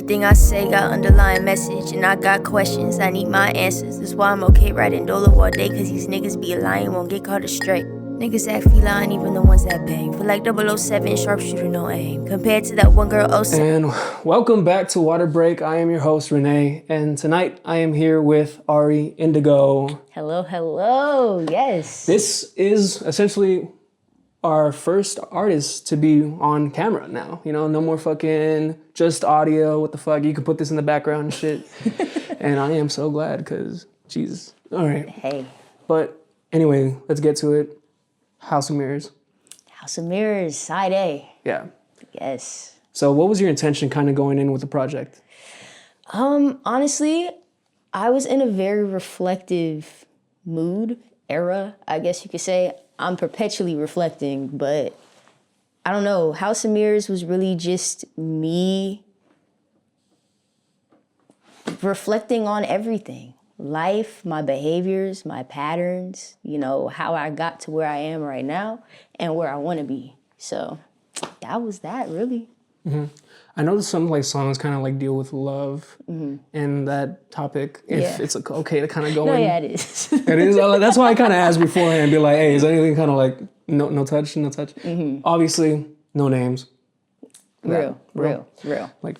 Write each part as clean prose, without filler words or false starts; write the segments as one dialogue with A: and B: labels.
A: Everything I say got underlying message, and I got questions, I need my answers. That's why I'm okay writing Dolo all day, cause these niggas be lying, won't get caught astray. Niggas act feline, even the ones that bang. Feel like 007, sharpshooter, no aim. Compared to that one girl,
B: And welcome back to Water Break. I am your host, Renee, and tonight I am here with Indigo.
C: Hello, hello, yes.
B: This is essentially our first artist to be on camera now. You know, no more fucking just audio, what the fuck, you can put this in the background and shit. And I am so glad, because, Jesus. All right.
C: Hey.
B: But anyway, let's get to it. House of Mirrors.
C: House of Mirrors, side A.
B: Yeah.
C: Yes.
B: So what was your intention kind of going in with the project?
C: Honestly, I was in a very reflective era, I guess you could say. I'm perpetually reflecting, but I don't know. House of Mirrors was really just me reflecting on everything. Life, my behaviors, my patterns, you know, how I got to where I am right now and where I want to be. So that was that, really.
B: Mm-hmm. I know some like songs kind of like deal with love and that topic. If it's okay to kind of go in.
C: No, yeah, it is.
B: It is. That's why I kind of asked beforehand, be like, hey, is there anything kind of like no touch? Obviously, no names.
C: Real.
B: Like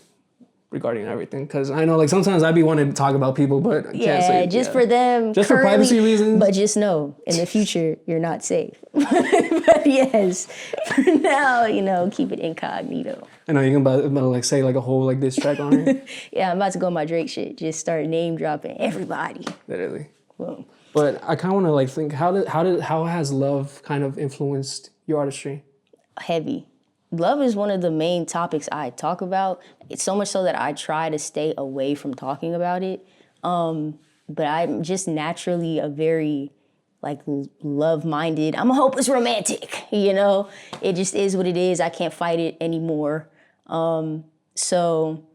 B: regarding everything, because I know like sometimes I'd be wanting to talk about people, but I can't say
C: just for them,
B: just for privacy reasons.
C: But just know, in the future, you're not safe. But yes, for now, you know, keep it incognito.
B: I know you're about to like say like a whole like diss track on it.
C: Yeah, I'm about to go on my Drake shit. Just start name dropping everybody.
B: Literally.
C: Whoa.
B: But I kind of want to like think how has love kind of influenced your artistry?
C: Heavy. Love is one of the main topics I talk about. It's so much so that I try to stay away from talking about it. But I'm just naturally a very like love-minded, I'm a hopeless romantic, you know? It just is what it is. I can't fight it anymore. So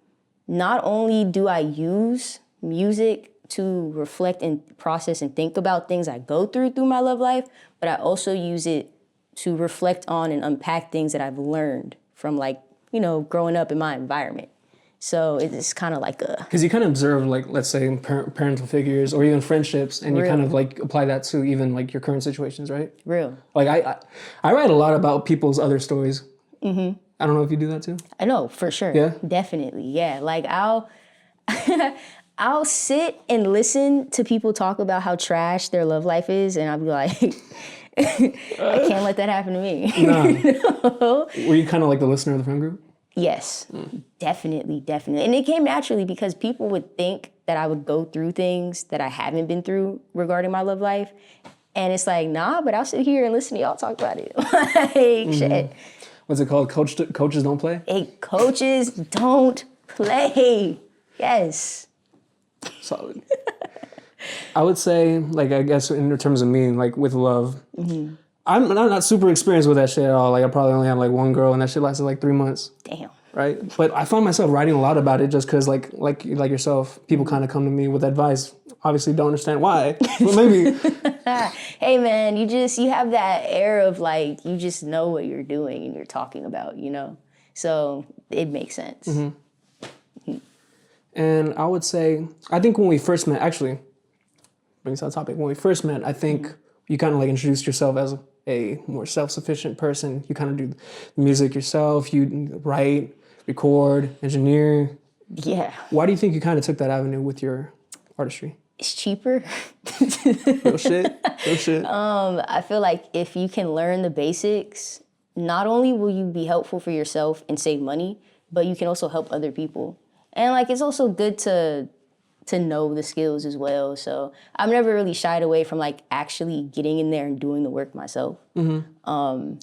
C: not only do I use music to reflect and process and think about things I go through my love life, but I also use it to reflect on and unpack things that I've learned from like, you know, growing up in my environment. So it's kind of like a...
B: Because you kind of observe like, let's say parental figures or even friendships, and you kind of like apply that to even like your current situations, right?
C: Real.
B: Like I write a lot about people's other stories. Mm-hmm. I don't know if you do that too.
C: I know, for sure.
B: Yeah?
C: Definitely, yeah. Like I'll sit and listen to people talk about how trash their love life is, and I'll be like... I can't let that happen to me.
B: Nah.
C: You know?
B: Were you kind of like the listener of the friend group?
C: Yes, definitely. And it came naturally because people would think that I would go through things that I haven't been through regarding my love life. And it's like, nah, but I'll sit here and listen to y'all talk about it. Like, shit.
B: What's it called? Coaches don't play?
C: Hey, coaches don't play. Yes.
B: Solid. I would say, like, I guess in terms of me, like, with love, I'm not super experienced with that shit at all. Like, I probably only had, like, one girl, and that shit lasted, like, 3 months.
C: Damn.
B: Right? But I find myself writing a lot about it just because, like yourself, people kind of come to me with advice. Obviously don't understand why, but maybe.
C: Hey, man, you have that air of, like, you just know what you're doing and you're talking about, you know? So it makes sense.
B: And I would say, I think when we first met, actually, brings that topic. When we first met, I think you kind of like introduced yourself as a more self-sufficient person. You kind of do the music yourself. You write, record, engineer.
C: Yeah.
B: Why do you think you kind of took that avenue with your artistry?
C: It's cheaper.
B: Real shit.
C: I feel like if you can learn the basics, not only will you be helpful for yourself and save money, but you can also help other people. And like it's also good to know the skills as well. So I've never really shied away from like actually getting in there and doing the work myself.
B: You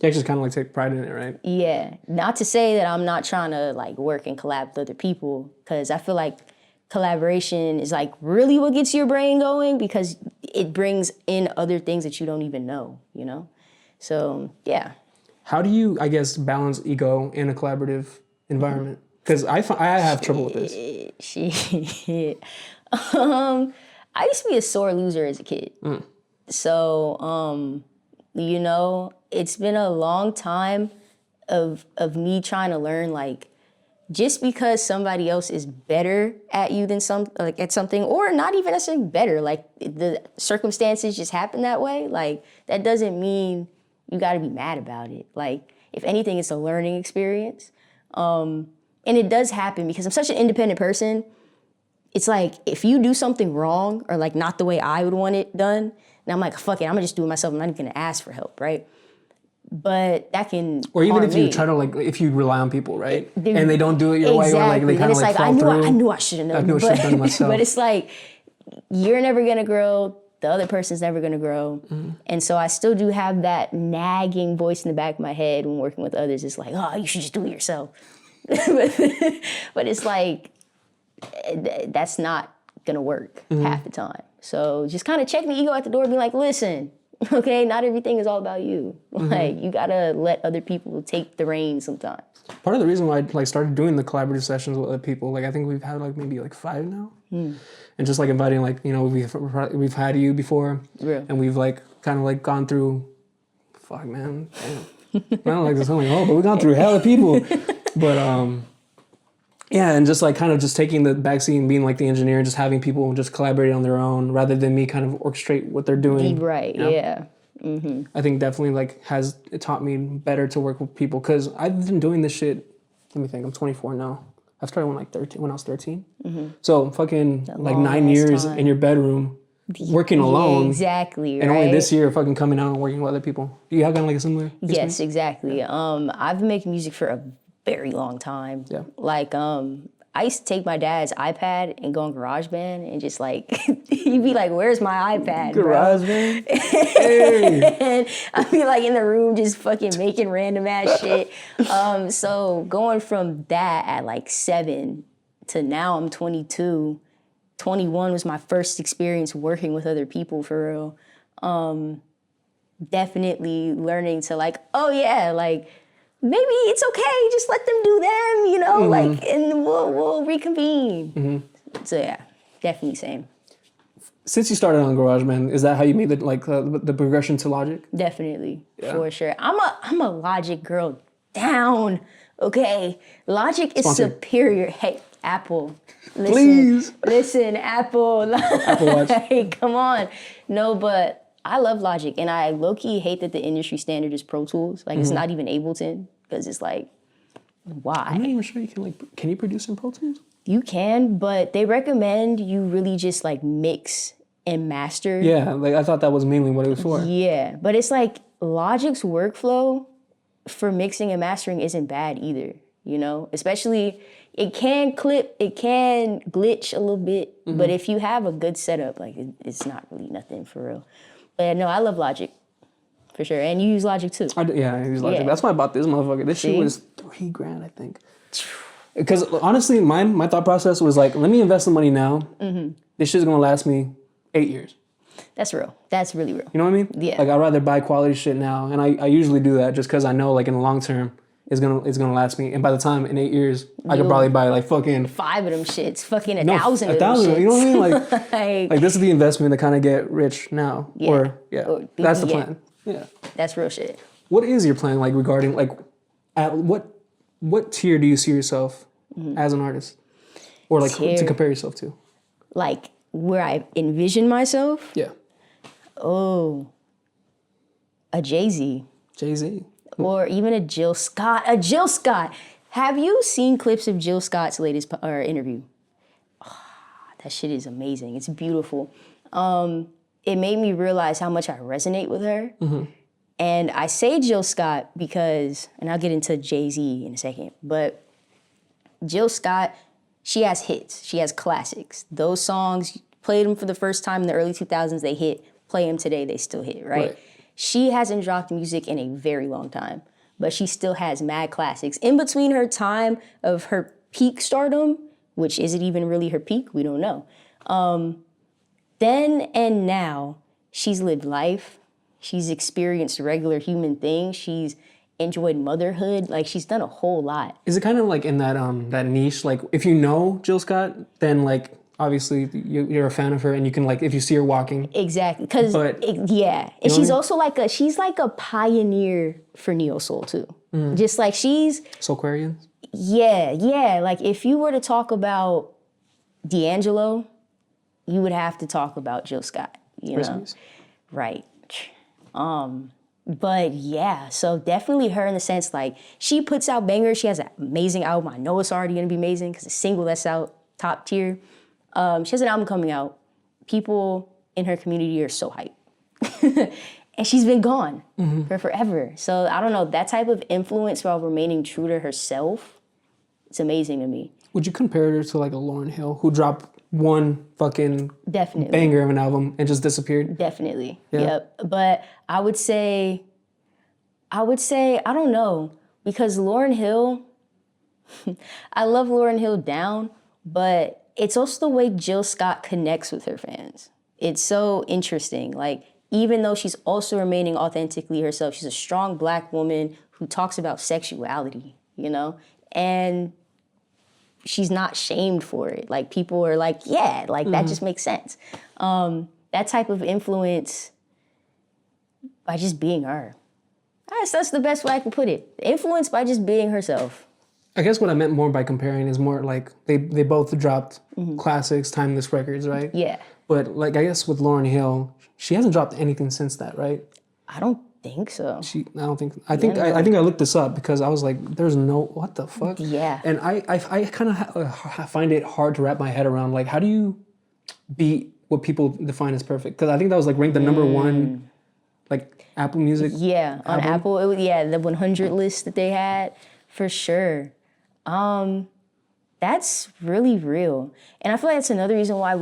B: actually kind of like take pride in it, right?
C: Yeah. Not to say that I'm not trying to like work and collab with other people, because I feel like collaboration is like really what gets your brain going, because it brings in other things that you don't even know, you know? So yeah.
B: How do you, I guess, balance ego in a collaborative environment? Because I have trouble with this.
C: Shit. I used to be a sore loser as a kid. So, you know, it's been a long time of me trying to learn, like, just because somebody else is better at you than at something, or not even necessarily better, like the circumstances just happen that way, like that doesn't mean you got to be mad about it. Like if anything, it's a learning experience. And it does happen because I'm such an independent person. It's like if you do something wrong or like not the way I would want it done, and I'm like, fuck it, I'm gonna just do it myself. I'm not even gonna ask for help, right? But that can
B: or even
C: harm
B: if you
C: me.
B: try to like if you rely on people, right? And they don't do it your way, or like they kind of like fall through.
C: I knew I should have known.
B: I knew I should have done it myself.
C: But it's like you're never gonna grow. The other person's never gonna grow. And so I still do have that nagging voice in the back of my head when working with others. It's like, oh, you should just do it yourself. But it's like that's not gonna work half the time. So just kind of check the ego at the door, be like, listen, okay, not everything is all about you. Like you gotta let other people take the reins sometimes.
B: Part of the reason why I like started doing the collaborative sessions with other people, like I think we've had like maybe like 5 now, and just like inviting like we've had you before, and we've like kind of like gone through, fuck man, damn. I don't like this. I'm like, oh, but we've gone through hella people, but yeah, and just like kind of just taking the backseat and being like the engineer and just having people just collaborate on their own rather than me kind of orchestrate what they're doing.
C: Right,
B: you know?
C: yeah.
B: I think definitely like it taught me better to work with people because I've been doing this shit. Let me think. I'm 24 now. I started when I was 13. So fucking like 9 years in your bedroom working alone.
C: Exactly.
B: And
C: right?
B: only this year fucking coming out and working with other people. Do you have kind of like a similar experience?
C: Yes, exactly. I've been making music for a very long time.
B: Yeah.
C: Like I used to take my dad's iPad and go on GarageBand and just like, he'd be like, where's my iPad,
B: GarageBand? Hey.
C: And I'd be like in the room just fucking making random ass shit. So going from that at like 7 to now I'm 22, 21 was my first experience working with other people for real. Definitely learning to like, oh yeah, like, maybe it's okay, just let them do them, you know, like, and we'll reconvene. So yeah, definitely same.
B: Since you started on GarageBand, is that how you made the progression to Logic?
C: Definitely, for sure. I'm a Logic girl down, okay? Logic is superior. Hey, Apple, listen.
B: Please.
C: Listen, Apple.
B: Apple Watch.
C: Hey, come on. No, but I love Logic, and I low-key hate that the industry standard is Pro Tools. Like, it's not even Ableton, because it's like, why?
B: I'm not even sure you can you produce in Pro Tools?
C: You can, but they recommend you really just, like, mix and master.
B: Yeah, like, I thought that was mainly what it was for.
C: Yeah, but it's like, Logic's workflow for mixing and mastering isn't bad either, you know? Especially, it can clip, it can glitch a little bit, but if you have a good setup, like, it's not really nothing for real. But no, I love Logic, for sure. And you use Logic too.
B: I use Logic.
C: Yeah.
B: That's why I bought this motherfucker. This shit was $3,000, I think. Because honestly, my thought process was like, let me invest the money now. This shit's gonna last me 8 years.
C: That's real. That's really real.
B: You know what I mean?
C: Yeah.
B: Like I'd rather buy quality shit now, and I usually do that just because I know like in the long term it's gonna last me. And by the time in 8 years, I could probably buy like fucking
C: 5 of them shits, fucking 1,000 of them
B: 1,000.
C: shits.
B: You know what I mean? Like this is the investment to kind of get rich now.
C: Yeah.
B: Or that's the
C: yeah.
B: plan. Yeah.
C: That's real shit.
B: What is your plan like regarding like at what tier do you see yourself as an artist, or like to compare yourself to?
C: Like where I envision myself?
B: Yeah.
C: Oh, a Jay-Z.
B: Jay-Z.
C: Or even a Jill Scott. A Jill Scott. Have you seen clips of Jill Scott's latest interview? Oh, that shit is amazing. It's beautiful. It made me realize how much I resonate with her. And I say Jill Scott because, and I'll get into Jay-Z in a second, but Jill Scott, she has hits. She has classics. Those songs, played them for the first time in the early 2000s, they hit. Play them today, they still hit, right? She hasn't dropped music in a very long time, but she still has mad classics. In between her time of her peak stardom, which is it even really her peak? We don't know. Then and now, she's lived life. She's experienced regular human things. She's enjoyed motherhood. Like, she's done a whole lot.
B: Is it kind of like in that that niche? Like, if you know Jill Scott, then like obviously you're a fan of her, and you can like if you see her walking.
C: Exactly, because yeah, and she's also like a pioneer for neo soul too. Just like she's
B: Soulquarians.
C: Yeah. Like if you were to talk about D'Angelo, you would have to talk about Jill Scott, you know? Right. But yeah, so definitely her in the sense like she puts out bangers. She has an amazing album. I know it's already gonna be amazing because the single that's out, top tier. She has an album coming out. People in her community are so hyped. And she's been gone for forever. So I don't know, that type of influence while remaining true to herself, it's amazing to me.
B: Would you compare her to like a Lauryn Hill who dropped one fucking
C: Definitely.
B: banger of an album and just disappeared?
C: Definitely.
B: Yeah.
C: Yep. But I would say, I don't know, because Lauryn Hill, I love Lauryn Hill down, but it's also the way Jill Scott connects with her fans. It's so interesting. Like, even though she's also remaining authentically herself, she's a strong Black woman who talks about sexuality, you know? And she's not shamed for it. Like, people are like, yeah, like, that just makes sense. That type of influence by just being her. That's the best way I can put it. Influence by just being herself.
B: I guess what I meant more by comparing is more like they both dropped classics, timeless records, right?
C: Yeah.
B: But like I guess with Lauryn Hill, she hasn't dropped anything since that, right?
C: I don't think so.
B: I think I looked this up because I was like, there's no, what the fuck?
C: Yeah.
B: And I kind of find it hard to wrap my head around, like, how do you beat what people define as perfect? Because I think that was like ranked the number one, like Apple Music.
C: Yeah, on
B: album.
C: Apple, it was, the 100 list that they had, for sure. That's really real. And I feel like that's another reason why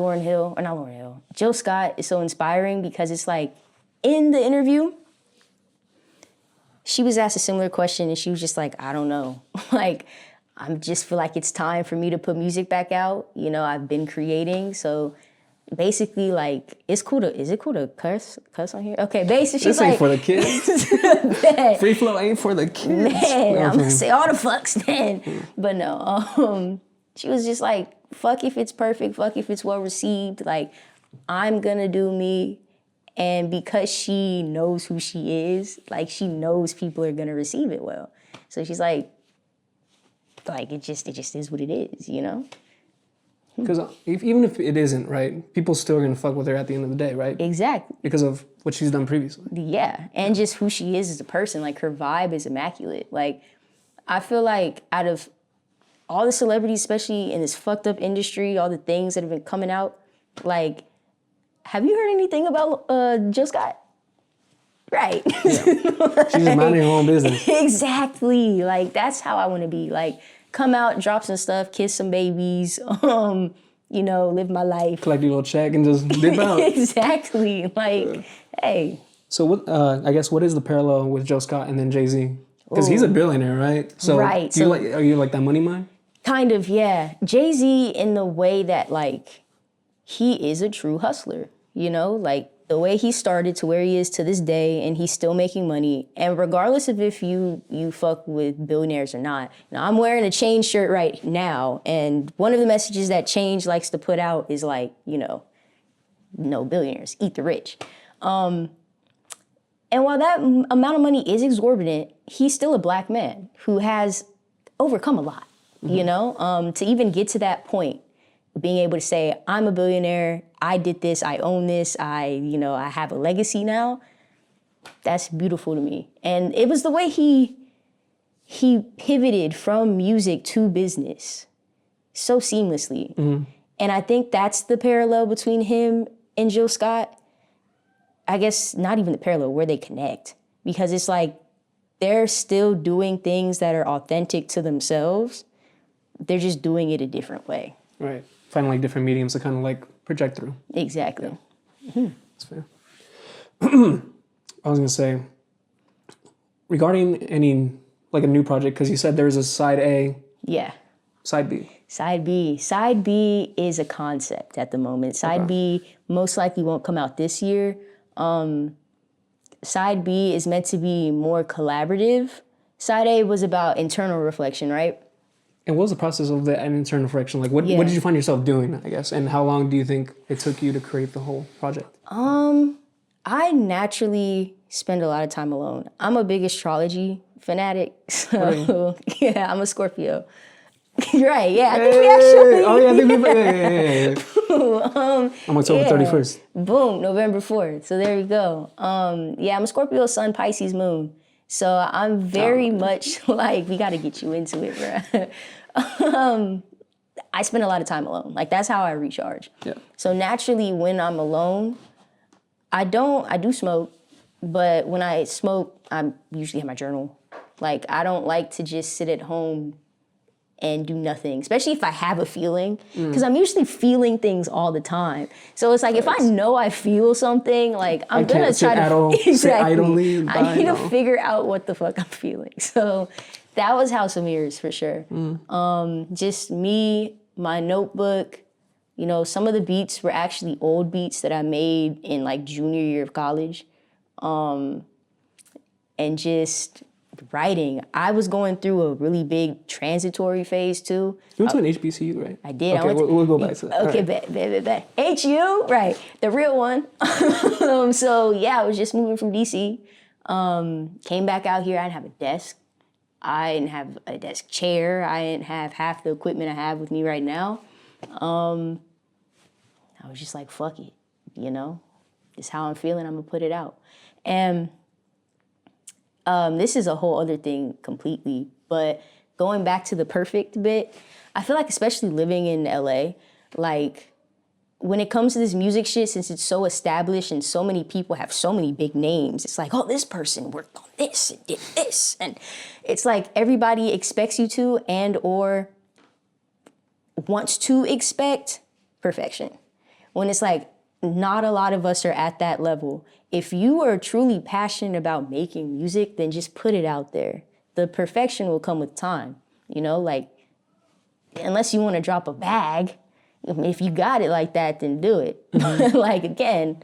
C: Jill Scott is so inspiring, because it's like, in the interview, she was asked a similar question and she was just like, I don't know. Like, I just feel like it's time for me to put music back out. You know, I've been creating, so basically, like, is it cool to cuss on here? Okay, basically, she's
B: This ain't
C: like,
B: for the kids. Free flow ain't for the kids.
C: man, I'm gonna say all the fucks then. But no, she was just like, fuck if it's perfect, fuck if it's well received. Like, I'm gonna do me. And because she knows who she is, like, she knows people are gonna receive it well. So she's like it just is what it is, you know?
B: Because even if it isn't, right, people still are gonna fuck with her at the end of the day, right?
C: Exactly.
B: Because of what she's done previously.
C: Yeah, and just who she is as a person. Like, her vibe is immaculate. Like, I feel like out of all the celebrities, especially in this fucked up industry, all the things that have been coming out, like, have you heard anything about Jill Scott? Right.
B: Yeah. She's just minding her own business.
C: Exactly. Like, that's how I want to be. Like, come out, drop some stuff, kiss some babies, you know, live my life.
B: Collect your little check and just dip out.
C: Exactly. Like, hey.
B: So what? I guess what is the parallel with Joe Scott and then Jay-Z? Because he's a billionaire, right? So
C: right.
B: Are you like that money mind?
C: Kind of, yeah. Jay-Z, in the way that, like, he is a true hustler, you know? Like, the way he started to where he is to this day, and he's still making money. And regardless of if you fuck with billionaires or not, now, I'm wearing a Change shirt right now, and one of the messages that Change likes to put out is like, you know, no billionaires, eat the rich. And while that amount of money is exorbitant, he's still a Black man who has overcome a lot, you know? To even get to that point, being able to say, I'm a billionaire, I did this, I own this, I have a legacy now, that's beautiful to me. And it was the way he pivoted from music to business so seamlessly. And I think that's the parallel between him and Jill Scott. I guess not even the parallel, where they connect. Because it's like, they're still doing things that are authentic to themselves. They're just doing it a different way.
B: Right. Finding like different mediums to kind of like project through.
C: Exactly.
B: Yeah. That's fair. I was gonna say, regarding any like a new project, because you said there's a side A.
C: Yeah.
B: Side B.
C: Side B. Side B is a concept at the moment. Side B most likely won't come out this year. Side B is meant to be more collaborative. Side A was about internal reflection, right?
B: And what was the process of that internal reflection? Like, what did you find yourself doing, I guess? And how long do you think it took you to create the whole project?
C: I naturally spend a lot of time alone. I'm a big astrology fanatic. So, yeah, I'm a Scorpio. You're right. Yeah, I think we actually.
B: Oh, yeah, I think we. I'm October 31st.
C: Boom, November 4th. So there you go. Yeah, I'm a Scorpio sun, Pisces moon. So I'm very much like, we got to get you into it, bro. I spend a lot of time alone. Like, that's how I recharge.
B: Yeah.
C: So naturally, when I'm alone, I do smoke, but when I smoke, I usually have my journal. Like, I don't like to just sit at home and do nothing, especially if I have a feeling, because I'm usually feeling things all the time. So it's like, if I know I feel something, like, I'm gonna try to
B: sit idly.
C: I need to figure out what the fuck I'm feeling. So that was House of Mirrors for sure. Just me, my notebook. You know, some of the beats were actually old beats that I made in like junior year of college. And just writing. I was going through a really big transitory phase too.
B: You went to an HBCU, right?
C: I did.
B: Okay, we'll go back to that.
C: Okay, bet. HU, right, the real one. So yeah, I was just moving from DC. Came back out here, I didn't have a desk. I didn't have a desk chair. I didn't have half the equipment I have with me right now. I was just like, fuck it, you know? This is how I'm feeling, I'm gonna put it out. And this is a whole other thing completely, but going back to the perfect bit, I feel like especially living in LA, like when it comes to this music shit, since it's so established and so many people have so many big names, it's like, oh, this person worked on this and did this. And it's like everybody expects you to and or wants to expect perfection. When it's like, not a lot of us are at that level. If you are truly passionate about making music, then just put it out there. The perfection will come with time. You know, like, unless you want to drop a bag, if you got it like that, then do it. But like, again,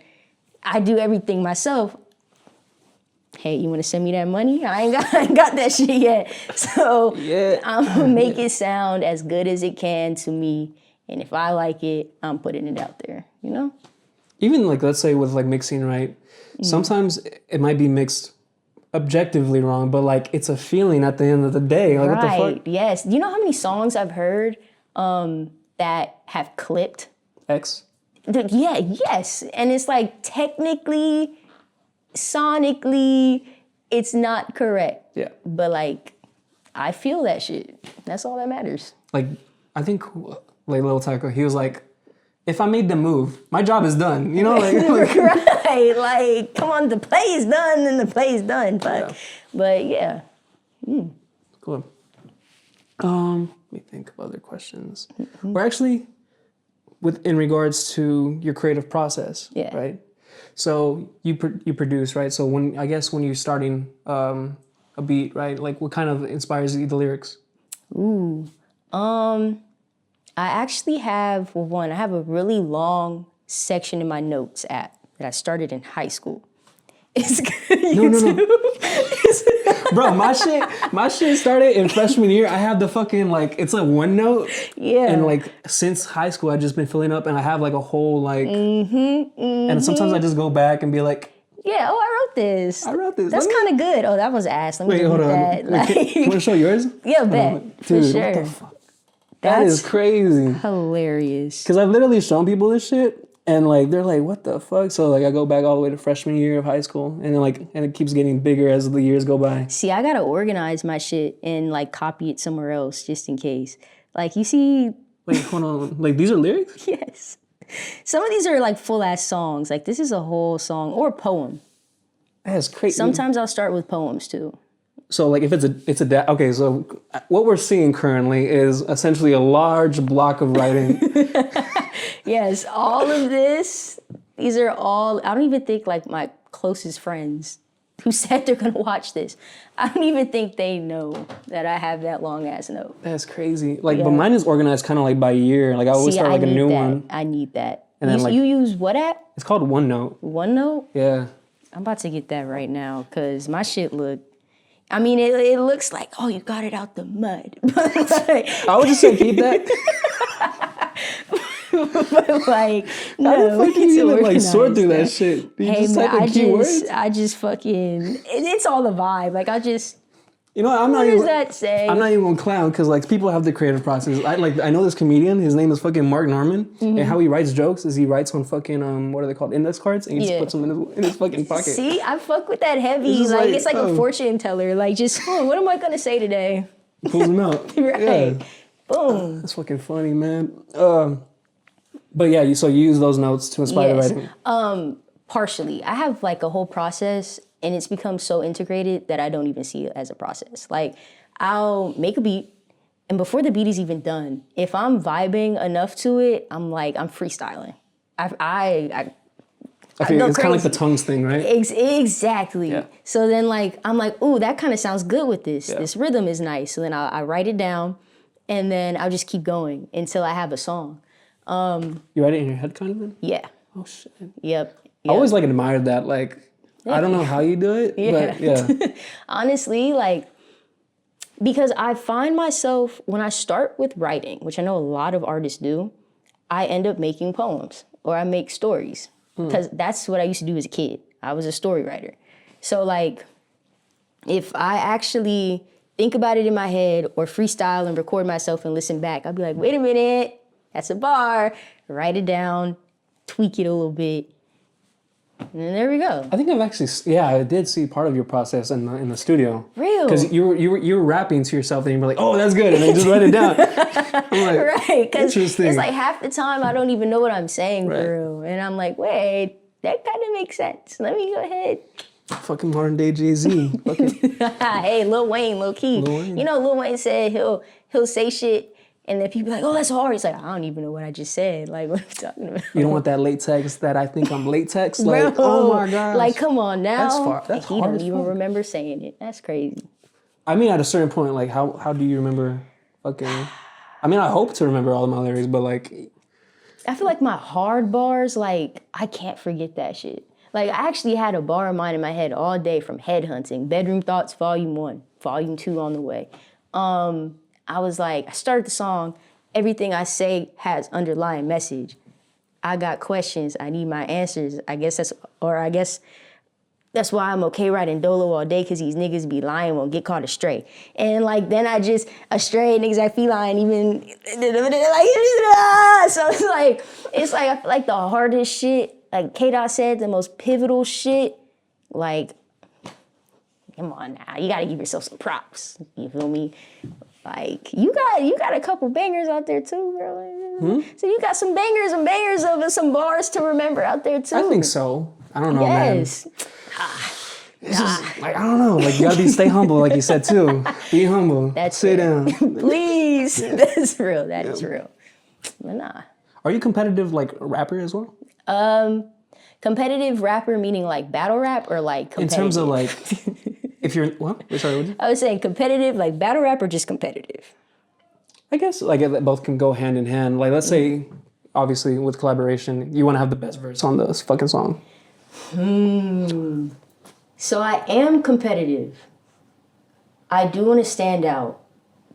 C: I do everything myself. Hey, you want to send me that money? I ain't got that shit yet. So I'm going to make it sound as good as it can to me. And if I like it, I'm putting it out there, you know?
B: Even like, let's say with like mixing, right? Sometimes it might be mixed objectively wrong, but like it's a feeling at the end of the day. Like, what the fuck?
C: Yes. Do you know how many songs I've heard that have clipped?
B: X?
C: Yeah, yes. And it's like technically, sonically, it's not correct.
B: Yeah.
C: But like, I feel that shit. That's all that matters.
B: Like, I think like Lil Tycho, he was like, if I made the move, my job is done. You know, like
C: right? Like, come on, the play is done, and the play is done. But yeah.
B: Cool. Let me think of other questions. We're actually in regards to your creative process, right? So you produce, right? So when you're starting a beat, right? Like, what kind of inspires you, the lyrics?
C: I actually have, I have a really long section in my notes app that I started in high school. It's
B: No. Bro, my shit started in freshman year. I have the fucking, like, it's like OneNote.
C: Yeah.
B: And like, since high school, I've just been filling up and I have like a whole like, and sometimes I just go back and be like,
C: yeah, I wrote this. That's kind of good. Oh, that was ass. Let me
B: hold on.
C: that. Like,
B: You want to show yours?
C: Yeah, bet.
B: Dude,
C: for sure.
B: what the fuck? That is crazy.
C: Hilarious.
B: Because I've literally shown people this shit and like they're like, what the fuck? So like I go back all the way to freshman year of high school and then like and it keeps getting bigger as the years go by.
C: See, I gotta organize my shit and like copy it somewhere else just in case. Like you see.
B: Wait, hold on. Like these are lyrics?
C: Yes. Some of these are like full ass songs. Like this is a whole song or poem.
B: That's crazy.
C: Sometimes I'll start with poems too.
B: So like if okay, so what we're seeing currently is essentially a large block of writing.
C: Yes, all of this, these are all, I don't even think like my closest friends who said they're gonna watch this, I don't even think they know that I have that long ass note.
B: That's crazy. Like, but mine is organized kind of like by year. Like I always start like a new one.
C: I need that.
B: And then, like,
C: you use what app?
B: It's called OneNote.
C: OneNote?
B: Yeah.
C: I'm about to get that right now because my shit I mean, it looks like, oh, you got it out the mud.
B: I would just say keep that.
C: But like, no,
B: How the fuck do
C: it's
B: you even like sort
C: organized,
B: through
C: man.
B: that shit? Do you
C: Hey
B: just
C: man,
B: type in keywords?
C: I just fucking, it's all the vibe. Like I just,
B: You know, I'm not
C: what
B: even.
C: does that say?
B: I'm not even gonna clown because like people have the creative process. I know this comedian. His name is fucking Mark Norman, and how he writes jokes is he writes on fucking what are they called, index cards, and he just
C: Yeah.
B: puts them in his fucking pocket.
C: See, I fuck with that heavy.
B: It's just
C: Like
B: like,
C: it's like
B: oh.
C: a fortune teller. Like just, what am I gonna say today?
B: Pulls them out.
C: Right.
B: Yeah,
C: Boom.
B: that's fucking funny, man. But yeah, so you use those notes to inspire
C: Yes.
B: the writing.
C: Partially. I have like a whole process and it's become so integrated that I don't even see it as a process. Like I'll make a beat and before the beat is even done, if I'm vibing enough to it, I'm freestyling. I
B: I feel
C: go
B: it's kind of like the
C: crazy.
B: tongues thing, right?
C: Exactly.
B: Yeah.
C: So then like, I'm like, ooh, that kind of sounds good with this.
B: Yeah.
C: This rhythm is nice. So then I write it down and then I'll just keep going until I have a song.
B: You write it in your head, kind of. Then?
C: Yeah.
B: Oh shit.
C: Yep.
B: I always like admired that. Like, I don't know how you do it, but yeah.
C: Honestly, like, because I find myself, when I start with writing, which I know a lot of artists do, I end up making poems or I make stories. Because that's what I used to do as a kid. I was a story writer. So, like, if I actually think about it in my head or freestyle and record myself and listen back, I'll be like, wait a minute, that's a bar. Write it down, tweak it a little bit. And then there we go.
B: I think I've actually, I did see part of your process in the studio.
C: Real.
B: Because you were rapping to yourself and you were like, oh, that's good, and then you just write it down. I'm like,
C: Right, because
B: interesting.
C: it's like half the time I don't even know what I'm saying
B: Right.
C: for real. And I'm like, wait, that kind of makes sense. Let me go ahead.
B: Fucking modern day Jay-Z. Fucking,
C: Hey, Lil Wayne, low key.
B: Lil Wayne.
C: You know, Lil Wayne said he'll say shit and then people be like, oh, that's hard. He's like, I don't even know what I just said. Like, what are you talking about?
B: you don't want that latex that I think I'm latex. Like,
C: Bro,
B: oh my gosh.
C: like, come on now.
B: That's
C: he
B: hard
C: don't
B: as
C: even
B: fuck.
C: remember saying it. That's crazy.
B: I mean, at a certain point, like, how do you remember fucking... I mean, I hope to remember all of my lyrics, but like...
C: I feel like my hard bars, like, I can't forget that shit. Like, I actually had a bar of mine in my head all day from Headhunting, Bedroom Thoughts, Volume 1, Volume 2 on the way. I was like, I started the song, everything I say has underlying message. I got questions, I need my answers. I guess that's why I'm okay riding Dolo all day, because these niggas be lying, won't get caught astray. And like, then I just, astray, niggas act feline, even, like, so it's like, I feel like the hardest shit, like K-Dot said, the most pivotal shit, like, come on now, you gotta give yourself some props, you feel me? Like, you got a couple bangers out there too, bro. So you got some bangers of some bars to remember out there too.
B: I think so. I don't know, man.
C: Yes.
B: It's just, like, I don't know. Like, you gotta stay humble, like you said too. Be humble.
C: That's
B: Sit down.
C: Please. That's real. That is real. But nah.
B: Are you competitive, like, rapper as well?
C: Competitive rapper meaning like battle rap or like
B: In
C: competitive?
B: terms of, like, if you're... What? Sorry, what did you...
C: I was saying competitive, like battle rap or just competitive?
B: I guess, like, both can go hand in hand. Like, let's say, obviously, with collaboration, you want to have the best verse on this fucking song.
C: So I am competitive. I do want to stand out.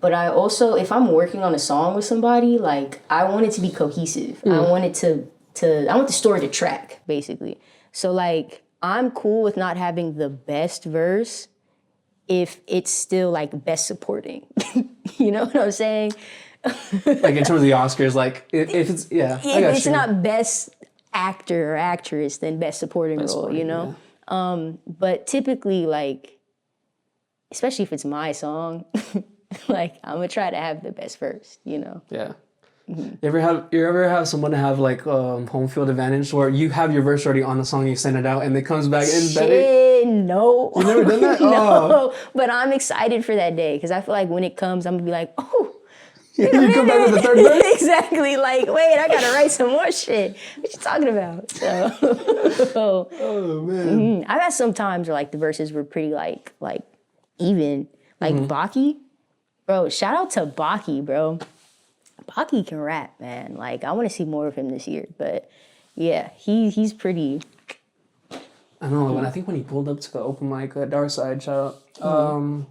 C: But I also, if I'm working on a song with somebody, like, I want it to be cohesive. I want it I want the story to track, basically. So, like, I'm cool with not having the best verse if it's still, like, best supporting. You know what I'm saying?
B: Like, in terms of the Oscars, like, if it's... Yeah, I got
C: If it's
B: you.
C: not best actor or actress, then best supporting role,
B: supporting,
C: you know? But typically, like, especially if it's my song, like, I'm gonna try to have the best verse, you know?
B: Yeah. You ever have someone have like home field advantage where you have your verse already on the song, you send it out, and it comes back and it's better?
C: Shit, no.
B: You never done that?
C: No, but I'm excited for that day because I feel like when it comes, I'm gonna be like, oh.
B: You come back with the third verse?
C: Exactly. Like, wait, I gotta write some more shit. What you talking about? So,
B: Oh man.
C: I got some times where like the verses were pretty like even. Like Baki, bro. Shout out to Baki, bro. Baki can rap, man. Like, I want to see more of him this year. But yeah, he's pretty.
B: I don't know. I think when he pulled up to the open mic at Dark Side, shout out.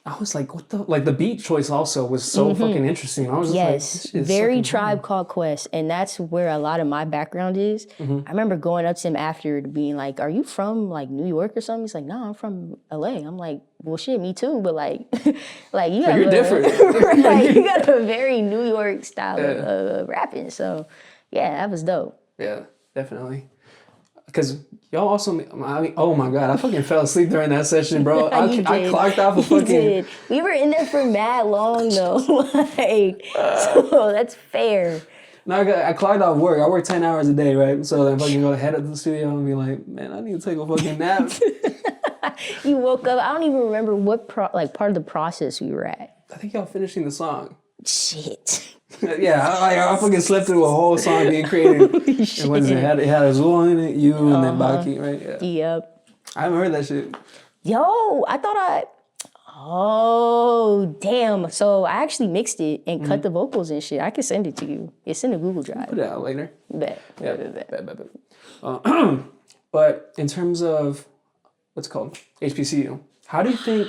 B: I was like, what the, like the beat choice also was so fucking interesting. I was just
C: Yes,
B: like, this shit is
C: very
B: fucking
C: Tribe Called Quest, and that's where a lot of my background is. I remember going up to him after being like, "Are you from like New York or something?" He's like, "No, I'm from LA." I'm like, "Well, shit, me too, but like, like you have
B: you're different.
C: right, you got a very New York style of rapping." So, yeah, that was dope.
B: Yeah, definitely. Because y'all also, I mean, oh my God, I fucking fell asleep during that session, bro. I clocked out for
C: You
B: fucking.
C: did. We were in there for mad long though, like, so that's fair.
B: No, I clocked out work. I work 10 hours a day, right? So then fucking go head up to the studio and be like, man, I need to take a fucking nap.
C: You woke up. I don't even remember what part of the process we were at.
B: I think y'all finishing the song.
C: Shit.
B: Yeah, I fucking slept through a whole song being created. And what is it? It had Azul in it, you, and then Baki, right? Yeah.
C: Yep.
B: I haven't heard that shit.
C: Yo, oh, damn. So I actually mixed it and cut the vocals and shit. I can send it to you. It's in the Google Drive.
B: Put it out later.
C: Bet.
B: Yeah, bet. But in terms of, what's it called? HBCU, how do you think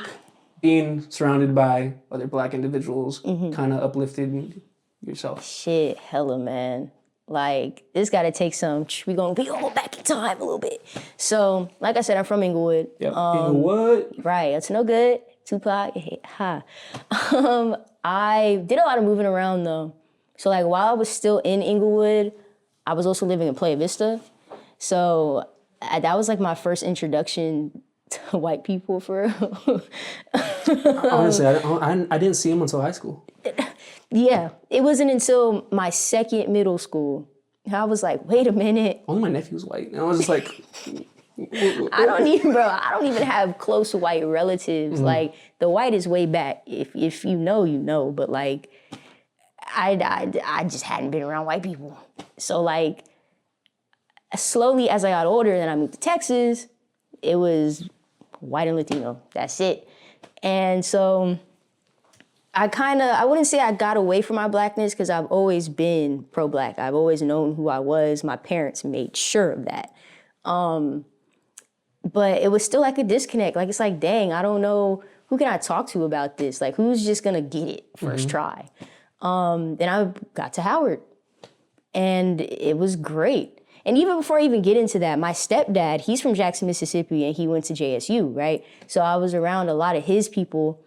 B: being surrounded by other Black individuals kind of uplifted yourself?
C: Shit, hella, man. Like, this got to take some, we going to go back in time a little bit. So, like I said, I'm from Inglewood.
B: Yep. Inglewood.
C: Right, it's no good. Tupac, ha. I did a lot of moving around, though. So, like, while I was still in Inglewood, I was also living in Playa Vista. So, that was, like, my first introduction to white people, for real.
B: Honestly, I didn't see him until high school.
C: Yeah, it wasn't until my second middle school. I was like, wait a minute.
B: Only my nephew's white. And I was just like...
C: I don't even have close white relatives. Like, the white is way back. If you know, you know. But, like, I just hadn't been around white people. So, like, slowly as I got older, then I moved to Texas, it was white and Latino. That's it. And so... I wouldn't say I got away from my Blackness because I've always been pro-Black. I've always known who I was. My parents made sure of that. But it was still like a disconnect. Like, it's like, dang, I don't know, who can I talk to about this? Like, who's just gonna get it first try? Then I got to Howard and it was great. And even before I even get into that, my stepdad, he's from Jackson, Mississippi, and he went to JSU, right? So I was around a lot of his people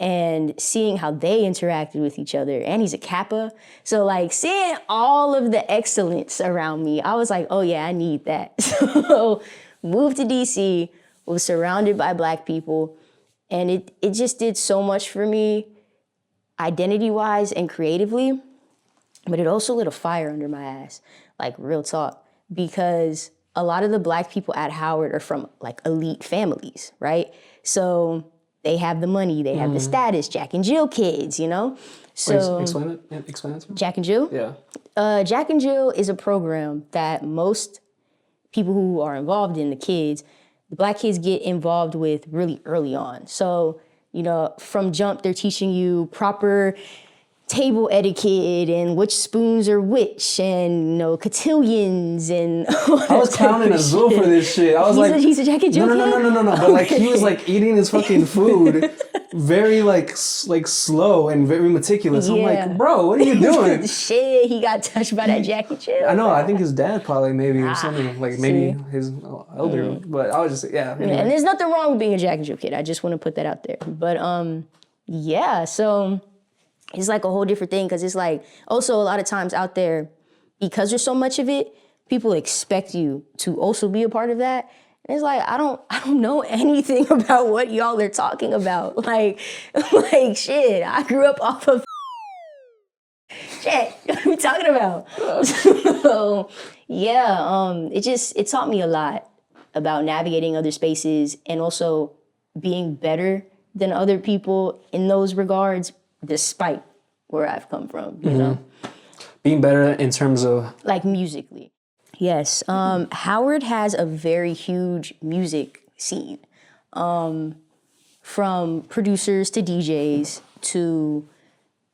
C: and seeing how they interacted with each other. And he's a Kappa. So, like, seeing all of the excellence around me, I was like, oh yeah, I need that. So moved to DC, was surrounded by Black people, and it just did so much for me identity-wise and creatively, but it also lit a fire under my ass, like, real talk, because a lot of the Black people at Howard are from, like, elite families, right? So they have the money, they have the status, Jack and Jill kids, you know? So
B: Wait, explain it to me.
C: Jack and Jill?
B: Yeah.
C: Jack and Jill is a program that most people who are involved in the Black kids get involved with really early on. So, you know, from jump, they're teaching you proper table etiquette and which spoons are which, and, you know, cotillions and
B: I was clowning Azul for this shit. I was
C: he's a Jack and Jill kid?
B: No. But like, he was like eating his fucking food very like slow and very meticulous. I'm like, bro, what are you doing?
C: Shit, he got touched by that Jack and Jill.
B: I know. I think his dad probably maybe or something, like maybe his elder. But I was just anyway.
C: And there's nothing wrong with being a Jack and Jill kid. I just want to put that out there. But yeah, so it's like a whole different thing, because it's like, also a lot of times out there, because there's so much of it, people expect you to also be a part of that. And it's like, I don't know anything about what y'all are talking about. Like shit, I grew up off of shit, what are we talking about? So yeah, it taught me a lot about navigating other spaces and also being better than other people in those regards, despite where I've come from, you know?
B: Being better in terms of...
C: like, musically. Yes. Howard has a very huge music scene. From producers to DJs to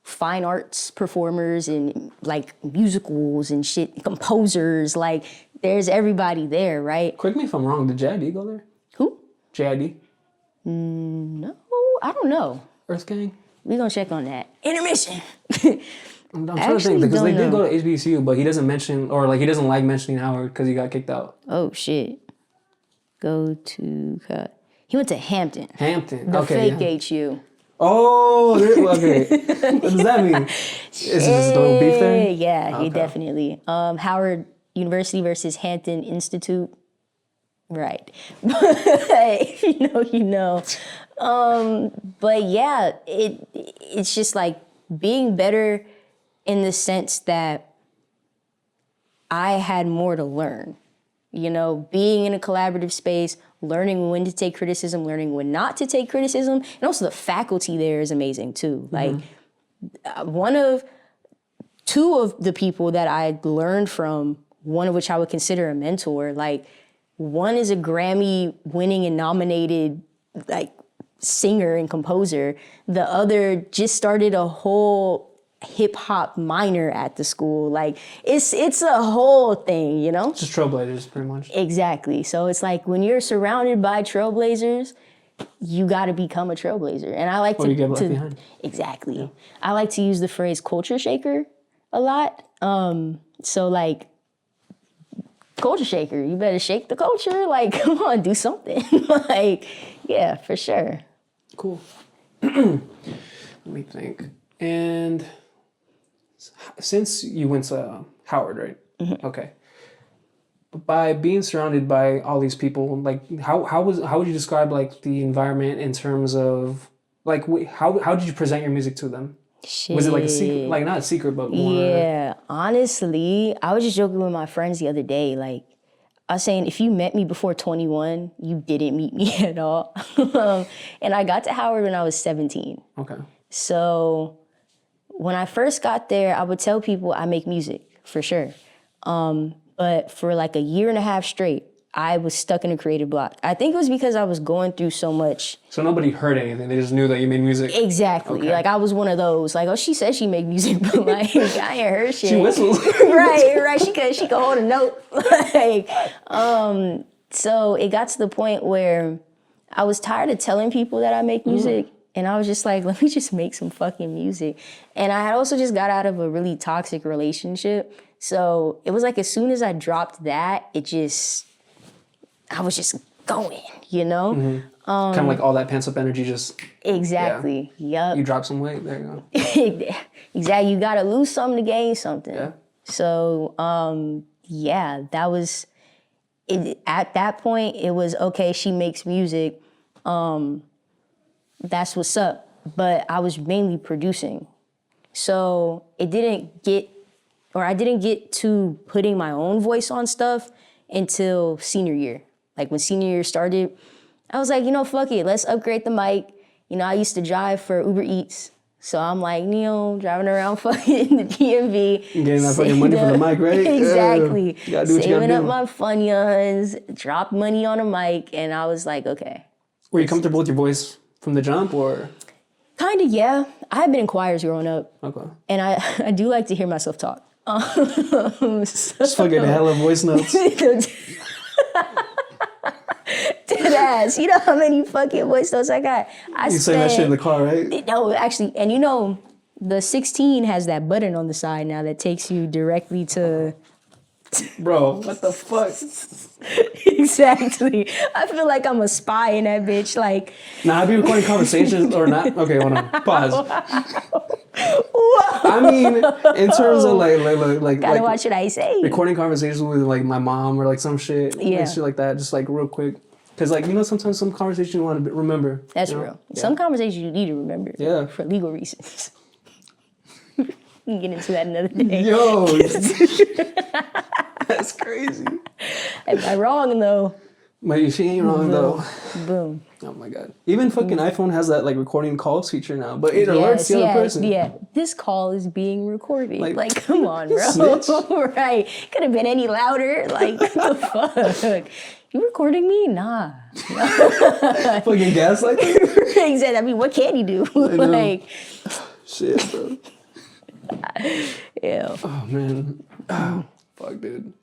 C: fine arts performers and, like, musicals and shit, composers. Like, there's everybody there, right?
B: Correct me if I'm wrong, did JID go there?
C: Who?
B: JID?
C: No, I don't know.
B: Earth Gang?
C: We gonna check on that. Intermission.
B: I'm trying to think because they did go to HBCU, but he doesn't mention or like he doesn't like mentioning Howard because he got kicked out.
C: Oh shit. Go to he went to Hampton.
B: Hampton.
C: The
B: okay,
C: fake HU.
B: Oh, okay. What does that mean? Is it just a beef there?
C: Yeah, he definitely. Howard University versus Hampton Institute. Right. If you know, you know. But yeah, it's just like being better in the sense that I had more to learn. You know, being in a collaborative space, learning when to take criticism, learning when not to take criticism, and also the faculty there is amazing too. Like two of the people that I learned from, one of which I would consider a mentor, like one is a Grammy winning and nominated like singer and composer. The other just started a whole hip hop minor at the school. Like it's a whole thing, you know?
B: Just trailblazers, pretty much.
C: Exactly. So it's like when you're surrounded by trailblazers, you got to become a trailblazer. And I like
B: you get left behind.
C: Exactly. Yeah. I like to use the phrase culture shaker a lot. So like culture shaker, you better shake the culture. Like, come on, do something. Like, yeah, for sure.
B: Cool. Let me think. And since you went to Howard, right? Mm-hmm. Okay. By being surrounded by all these people, like how would you describe like the environment in terms of like how did you present your music to them?
C: Shit.
B: Was it like a secret, like not a secret, but more?
C: Yeah, honestly, I was just joking with my friends the other day. Like, I was saying, if you met me before 21, you didn't meet me at all. And I got to Howard when I was 17.
B: Okay.
C: So when I first got there, I would tell people I make music, for sure. But for like a year and a half straight, I was stuck in a creative block. I think it was because I was going through so much.
B: So nobody heard anything. They just knew that you made music.
C: Exactly. Okay. Like I was one of those. Like, oh, she said she make music, but like I ain't heard shit.
B: She whistles.
C: right. She could hold a note. Like, so it got to the point where I was tired of telling people that I make music. And I was just like, let me just make some fucking music. And I had also just got out of a really toxic relationship. So it was like as soon as I dropped that, I was just going, you know?
B: Mm-hmm. Kind of like all that pent up energy just...
C: Exactly,
B: yeah.
C: Yep.
B: You drop some weight, there you
C: go. Exactly, you gotta lose something to gain something.
B: Yeah.
C: So, that was... At that point, it was, okay, she makes music. That's what's up. But I was mainly producing. So I didn't get to putting my own voice on stuff until senior year. Like when senior year started, I was like, fuck it, let's upgrade the mic. I used to drive for Uber Eats. So I'm like, driving around fucking the DMV.
B: Getting that fucking money for the mic, right?
C: Exactly.
B: You gotta do what you gotta
C: Saving up
B: do.
C: my Funyuns, drop money on a mic, and I was like, okay.
B: Were you comfortable with your voice from the jump, or?
C: Kind of, yeah. I had been in choirs growing up.
B: Okay.
C: And I do like to hear myself talk.
B: Just fucking hella voice notes.
C: Dead ass. You know how many fucking voice notes I got?
B: You sang that shit in the car, right?
C: No, actually, and the 16 has that button on the side now that takes you directly to...
B: Bro, what the fuck?
C: Exactly. I feel like I'm a spy in that bitch. Like,
B: now, have you recording conversations or not? Okay, hold on. Pause.
C: Whoa.
B: I mean, in terms of like
C: gotta watch what I say.
B: Recording conversations with like my mom or like some shit, like shit like that, just like real quick. Because like sometimes some conversations you want to remember.
C: That's real. Yeah. Some conversations you need to remember.
B: Yeah.
C: For legal reasons. We can get into that another day.
B: Yo. That's crazy.
C: Am I wrong though?
B: But she ain't wrong though.
C: Boom.
B: Oh my god. Even fucking iPhone has that like recording calls feature now, but it alerts the other person.
C: Yeah. This call is being recorded. Like come on, bro.
B: Snitch.
C: Right. Could have been any louder. Like what the fuck? You recording me? Nah.
B: Fucking gaslight.
C: Exactly. I mean, what can you do? Like
B: shit, bro.
C: Yeah.
B: Oh man. Oh, fuck, dude.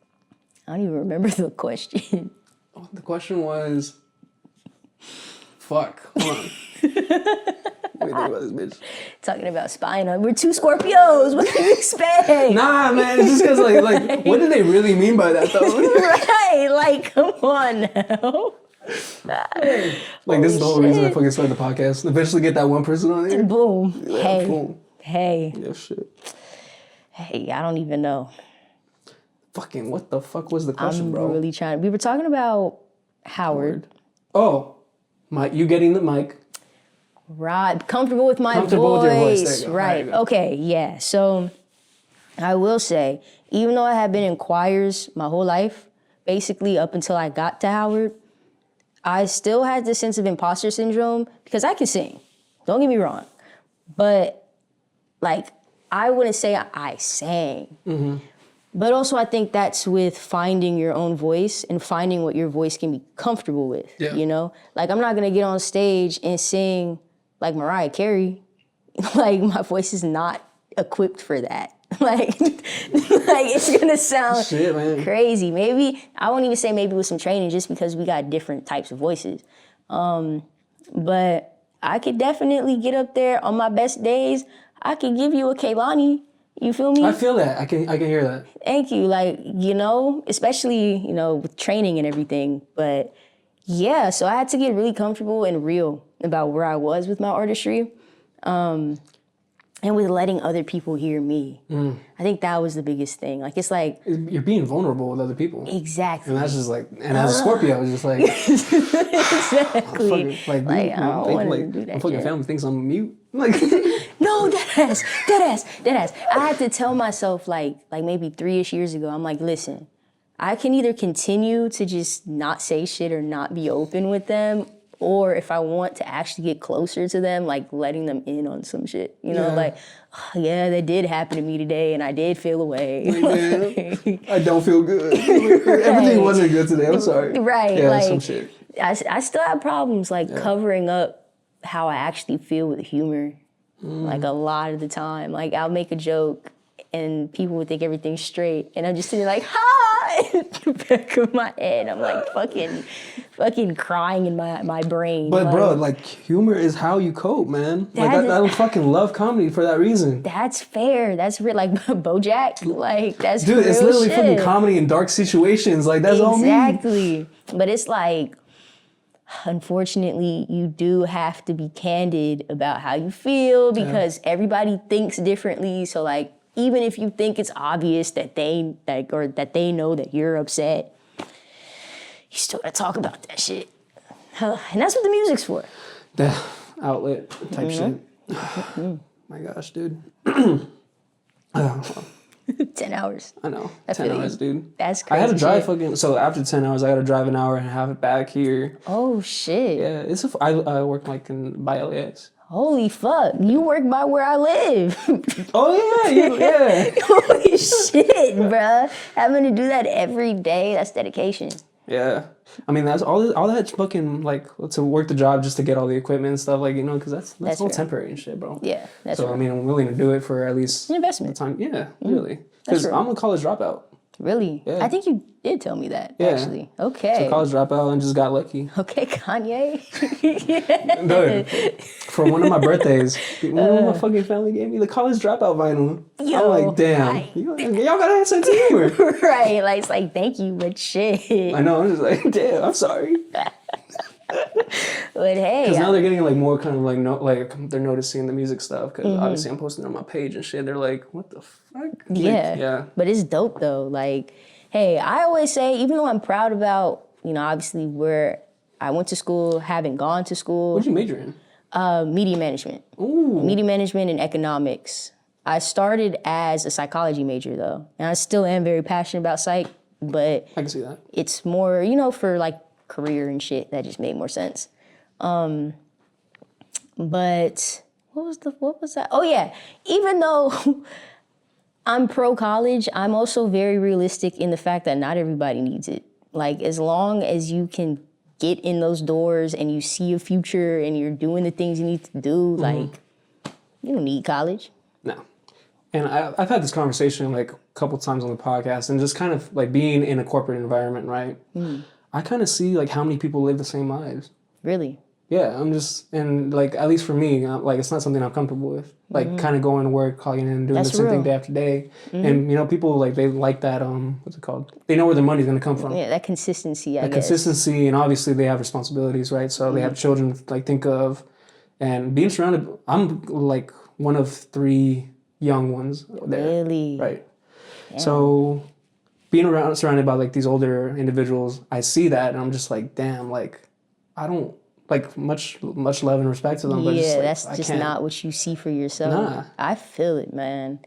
C: I don't even remember the question.
B: The question was, fuck. Hold on. Let me think about this bitch.
C: Talking about spying on. We're two Scorpios. What do you expect?
B: Nah, man. It's just because, like, what do they really mean by that, though?
C: Right. Like, come on now.
B: Like, this is the whole reason I fucking started the podcast. Eventually get that one person on there.
C: Boom.
B: Yeah,
C: Hey.
B: boom.
C: Hey.
B: Yeah, shit.
C: Hey, I don't even know.
B: Fucking, what the fuck was the question, bro?
C: I'm really trying. We were talking about Howard.
B: Oh, you getting the mic.
C: Right. Comfortable with my
B: Comfortable
C: voice.
B: with your voice. There you go.
C: Right.
B: There you go.
C: Okay. Yeah. So I will say, even though I have been in choirs my whole life, basically up until I got to Howard, I still had this sense of imposter syndrome because I can sing. Don't get me wrong. But, like, I wouldn't say I sang.
B: Mm-hmm.
C: But also I think that's with finding your own voice and finding what your voice can be comfortable with, you know? Like, I'm not going to get on stage and sing like Mariah Carey. Like, my voice is not equipped for that. Like it's going to sound crazy. Maybe, I won't even say maybe with some training just because we got different types of voices. But I could definitely get up there on my best days. I could give you a Kehlani. You feel me?
B: I feel that. I can hear that.
C: Thank you. Like, you know, especially, you know, with training and everything. But yeah, so I had to get really comfortable and real about where I was with my artistry. And with letting other people hear me. I think that was the biggest thing. Like, it's like...
B: You're being vulnerable with other people.
C: Exactly.
B: And that's just like... And as a Scorpio, it's just like...
C: Exactly.
B: Like,
C: I don't want to do that.
B: My fucking family thinks I'm mute. Like...
C: No, dead ass. I had to tell myself, like maybe 3-ish years ago, I'm like, listen, I can either continue to just not say shit or not be open with them, or if I want to actually get closer to them, like letting them in on some shit, you know, like, oh, yeah, that did happen to me today and I did feel away.
B: Like, I don't feel good. Everything wasn't good today, I'm sorry.
C: Right,
B: yeah,
C: like,
B: some shit.
C: I still have problems, like, covering up how I actually feel with humor, like, a lot of the time. Like, I'll make a joke and people would think everything's straight, and I'm just sitting like, ha, in the back of my head. I'm like fucking crying in my brain.
B: But
C: like,
B: bro, like, humor is how you cope, man. Like, I don't fucking love comedy for that reason.
C: That's fair. That's real. Like, BoJack, like, that's
B: Dude,
C: real
B: it's literally
C: shit.
B: fucking comedy in dark situations. Like, that's all me.
C: Exactly. But it's like, unfortunately, you do have to be candid about how you feel because everybody thinks differently. So, like, even if you think it's obvious that they know that you're upset, you still gotta talk about that shit. And that's what the music's for.
B: The outlet type shit. My gosh, dude.
C: 10 hours.
B: I know. 10 hours, dude.
C: That's crazy.
B: I had to drive so after 10 hours, I got to drive an hour and a half back here.
C: Oh, shit.
B: Yeah, I work like by LAX.
C: Holy fuck. You work by where I live.
B: Oh, yeah.
C: Holy shit, bruh. Having to do that every day, that's dedication.
B: Yeah. I mean, that's all that's fucking, like, to work the job just to get all the equipment and stuff, like, you know, because that's all temporary and shit, bro.
C: Yeah, that's
B: So, I mean, I'm willing to do it for at least...
C: an investment.
B: Time. Yeah, really. Because I'm a college dropout.
C: Really?
B: Yeah.
C: I think you did tell me that, actually. Okay.
B: So college dropout and just got lucky.
C: Okay, Kanye.
B: Dude, for one of my birthdays, one of my fucking family gave me the college dropout vinyl.
C: Yo,
B: I'm like, damn, y'all gotta have sense of humor.
C: Right, like, it's like, thank you, but shit.
B: I know, I'm just like, damn, I'm sorry.
C: But hey.
B: Because now they're getting like more kind of like, they're noticing the music stuff. Because obviously I'm posting it on my page and shit. They're like, what the fuck? Like,
C: yeah. But it's dope though. Like, hey, I always say, even though I'm proud about, you know, obviously where I went to school, haven't gone to school.
B: What'd you major in?
C: Media management.
B: Ooh.
C: Media management and economics. I started as a psychology major though. And I still am very passionate about psych, but
B: I can see that.
C: It's more, you know, for like career and shit, that just made more sense. But what was that? Oh yeah, even though I'm pro college, I'm also very realistic in the fact that not everybody needs it. Like, as long as you can get in those doors and you see a future and you're doing the things you need to do, like, you don't need college.
B: No. And I've had this conversation like a couple times on the podcast, and just kind of like being in a corporate environment, right? I kind of see like how many people live the same lives.
C: Really?
B: Yeah, I'm just, and like, at least for me, like, it's not something I'm comfortable with. Like, kind of going to work, calling in, doing
C: That's
B: the same thing
C: real.
B: day after day. And, you know, people, like, they like that, what's it called? They know where their money's going to come from.
C: Yeah, that consistency, I
B: That
C: guess.
B: consistency, and obviously they have responsibilities, right? So they have children to, like, think of. And being surrounded, I'm, like, one of 3 young ones there.
C: Really?
B: Right. So being surrounded by, like, these older individuals, I see that, and I'm just like, damn, like, I don't, like, much love and respect to them, but
C: Yeah,
B: just, like,
C: that's
B: I
C: just
B: can't.
C: not what you see for yourself.
B: Nah.
C: I feel it, man.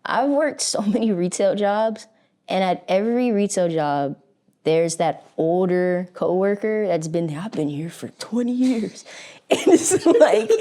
C: I've worked so many retail jobs, and at every retail job, there's that older coworker that's been there. I've been here for 20 years. And it's like,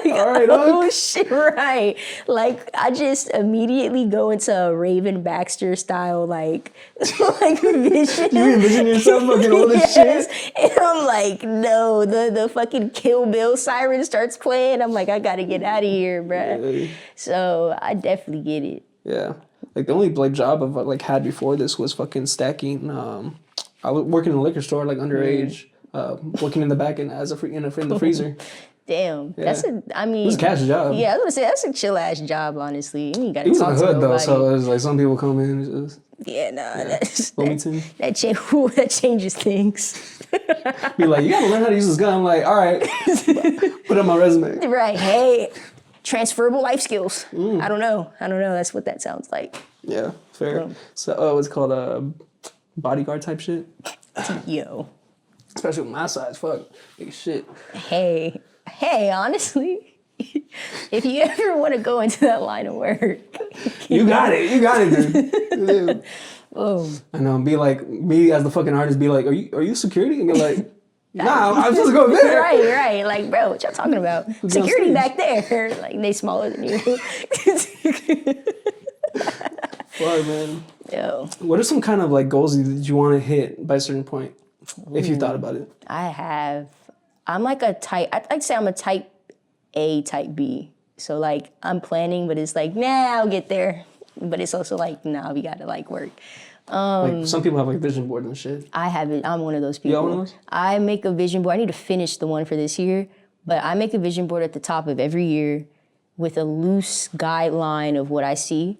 B: All right,
C: oh shit, right. Like, I just immediately go into a Raven Baxter style, like vision.
B: You envision yourself looking old as shit?
C: And I'm like, no, the fucking Kill Bill siren starts playing. I'm like, I gotta get out of here, bruh. So I definitely get it.
B: Yeah. Like, the only, like, job I've, like, had before this was fucking stacking. I was working in a liquor store, like, underage. Working in the back end as in the freezer.
C: Damn, that's I mean,
B: It was a cash job.
C: Yeah, I was gonna say that's a chill ass job, honestly. You ain't gotta
B: It was in
C: talk
B: the
C: to
B: hood though,
C: nobody.
B: so it was like some people come in and just
C: Yeah, that's
B: Wilmington.
C: that changes things.
B: Be like, you gotta learn how to use this gun. I'm like, all right, put it on my resume.
C: Right? Hey, transferable life skills. I don't know. That's what that sounds like.
B: Yeah, fair. So it's called a bodyguard type shit.
C: Yo.
B: Especially with my size, fuck, big shit.
C: Hey, honestly, if you ever want to go into that line of work,
B: You got it, dude.
C: oh,
B: I know. Be like me as the fucking artist. Be like, are you security? And be like, nah, I'm just going there.
C: right. Like, bro, what y'all talking about? Security
B: stage.
C: back there. Like, they smaller than you.
B: Fuck, man.
C: Yo,
B: What are some kind of like goals that you want to hit by a certain point? If you thought about it.
C: I'm like I'd say I'm a type A, type B. So like I'm planning, but it's like, nah, I'll get there. But it's also like, nah, we gotta like work.
B: Like some people have like vision boards and shit.
C: I have it. I'm one of those people.
B: You got one of those?
C: I make a vision board. I need to finish the one for this year, but I make a vision board at the top of every year with a loose guideline of what I see.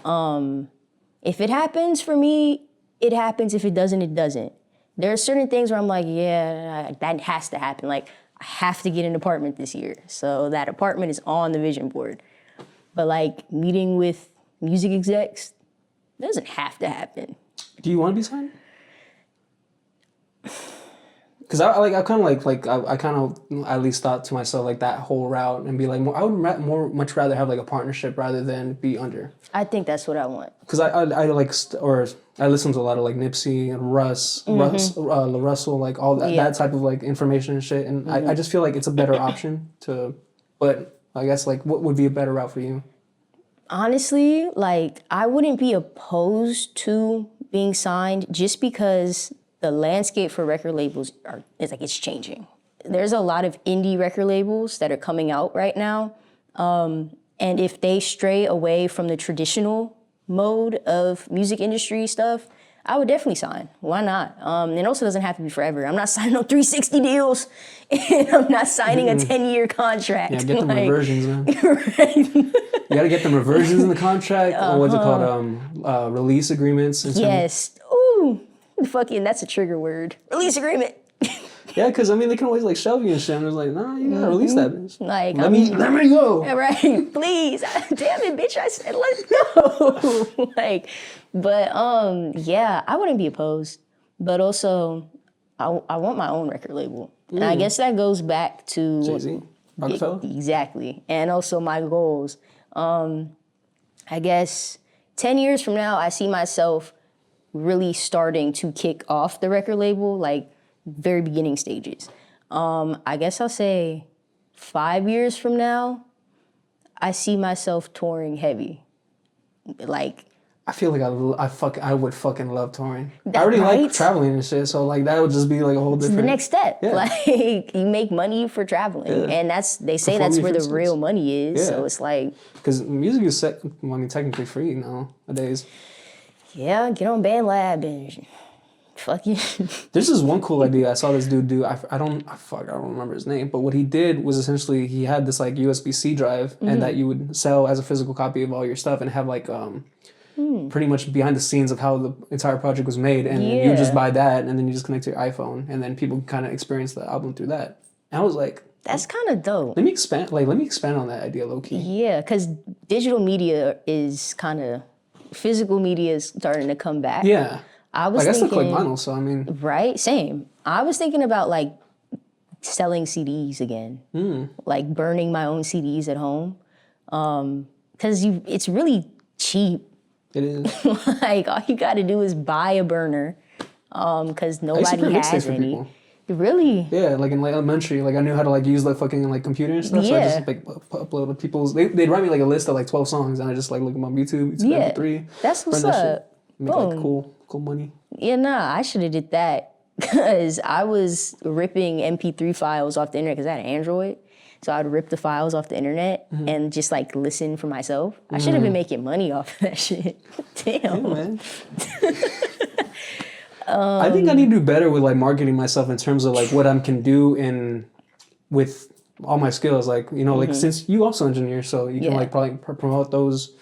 C: If it happens for me, it happens. If it doesn't, it doesn't. There are certain things where I'm like, yeah, that has to happen. Like, I have to get an apartment this year. So that apartment is on the vision board. But like meeting with music execs doesn't have to happen.
B: Do you want to be signed? Because I kind of at least thought to myself like that whole route and be like, I would much rather have like a partnership rather than be under.
C: I think that's what I want.
B: Because I listen to a lot of like Nipsey and Russ, Russell, like all that type of like information and shit, and I just feel like it's a better option to. But I guess like what would be a better route for you?
C: Honestly, like I wouldn't be opposed to being signed just because the landscape for record labels it's changing. There's a lot of indie record labels that are coming out right now. And if they stray away from the traditional mode of music industry stuff, I would definitely sign. Why not? It also doesn't have to be forever. I'm not signing no 360 deals, and I'm not signing a 10-year contract.
B: Yeah, get them reversions, man.
C: Right.
B: You gotta get them reversions in the contract, or what's it called, release agreements. And
C: Yes. Ooh, fucking, that's a trigger word. Release agreement.
B: Yeah, because I mean they can always like shove you and shit. And it's like, nah, you gotta release that bitch.
C: Like,
B: Let me go.
C: Right, please. Damn it, bitch, I said let's go. Yeah, I wouldn't be opposed. But also, I want my own record label. And I guess that goes back to
B: Jay-Z, Rockefeller.
C: Exactly. And also my goals. I guess 10 years from now, I see myself really starting to kick off the record label, like very beginning stages. I guess I'll say 5 years from now, I see myself touring heavy. Like,
B: I feel like I would fucking love touring. I already
C: right?
B: like traveling and shit, so like that would just be like a whole different.
C: the next step.
B: Yeah.
C: Like, you make money for traveling.
B: Yeah.
C: And they say that's where the real money is.
B: Yeah.
C: So it's like,
B: Because music is technically free nowadays.
C: yeah, get on BandLab and fuck you.
B: There's this one cool idea I saw this dude do. I don't remember his name, but what he did was essentially he had this like USB-C drive and that you would sell as a physical copy of all your stuff and have like pretty much behind the scenes of how the entire project was made, and then you just buy that and then you just connect to your iPhone and then people kind of experience the album through that. And I was like,
C: that's kind of dope.
B: Let me expand on that idea low key.
C: Yeah, because digital media is kind of, physical media is starting to come back.
B: Yeah.
C: I was
B: like,
C: thinking,
B: I still collect vinyl, so I mean.
C: Right, same. I was thinking about like selling CDs again, like burning my own CDs at home, because it's really cheap.
B: It is.
C: Like all you got to do is buy a burner, because nobody has any.
B: People.
C: Really?
B: Yeah, like in like elementary, like I knew how to like use the fucking like computer and stuff. So I just like upload people's. They'd write me like a list of like 12 songs, and I just like look them on YouTube.
C: Yeah,
B: MP3,
C: that's what's up.
B: Make like cool money.
C: Yeah, nah, I should have did that because I was ripping MP3 files off the internet because I had an Android. So I'd rip the files off the internet and just like listen for myself. I should have been making money off of that shit. Damn.
B: Yeah, man. I think I need to do better with like marketing myself in terms of like what I can do with all my skills. Like, you know, like since you also engineer, so you can like probably promote those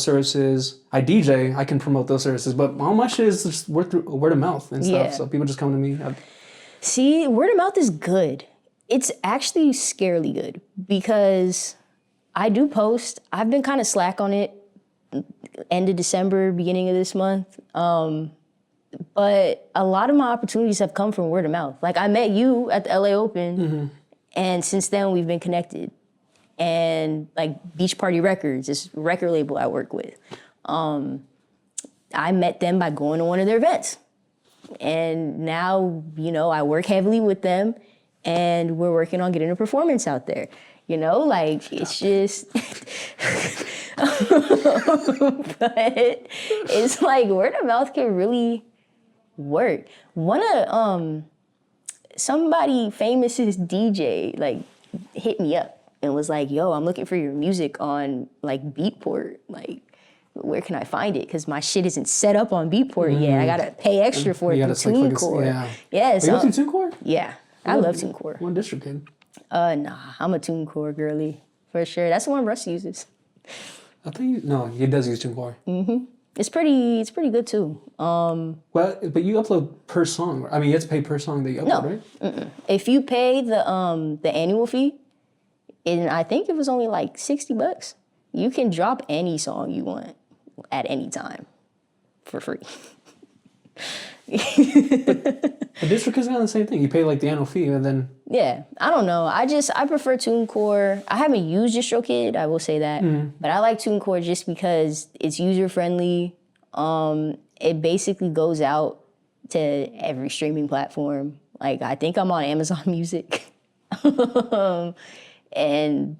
B: services. I DJ, I can promote those services, but all my shit is just word of mouth and stuff. So people just come to me.
C: See, word of mouth is good. It's actually scarily good because I do post. I've been kind of slack on it end of December, beginning of this month. But a lot of my opportunities have come from word of mouth. Like I met you at the LA Open, and since then we've been connected. And like Beach Party Records, this record label I work with, I met them by going to one of their events. And now, you know, I work heavily with them and we're working on getting a performance out there. You know, like it's just, but it's like word of mouth can really work. Somebody famous's DJ like hit me up and was like, yo, I'm looking for your music on like Beatport. Like, where can I find it? Because my shit isn't set up on Beatport yet. I gotta pay extra for it through TuneCore. Yeah,
B: so, you through TuneCore?
C: Yeah, I love TuneCore.
B: One district kid.
C: Nah, I'm a TuneCore girly for sure. That's the one Russ uses.
B: I think he does use TuneCore.
C: It's pretty good too.
B: Well, but you upload per song. I mean, you have to pay per song that you upload, right?
C: If you pay the annual fee, and I think it was only like $60, you can drop any song you want at any time for free.
B: But District is kind of the same thing. You pay like the annual fee and then...
C: Yeah, I don't know. I prefer TuneCore. I haven't used DistroKid, I will say that. But I like TuneCore just because it's user-friendly. It basically goes out to every streaming platform. Like, I think I'm on Amazon Music. And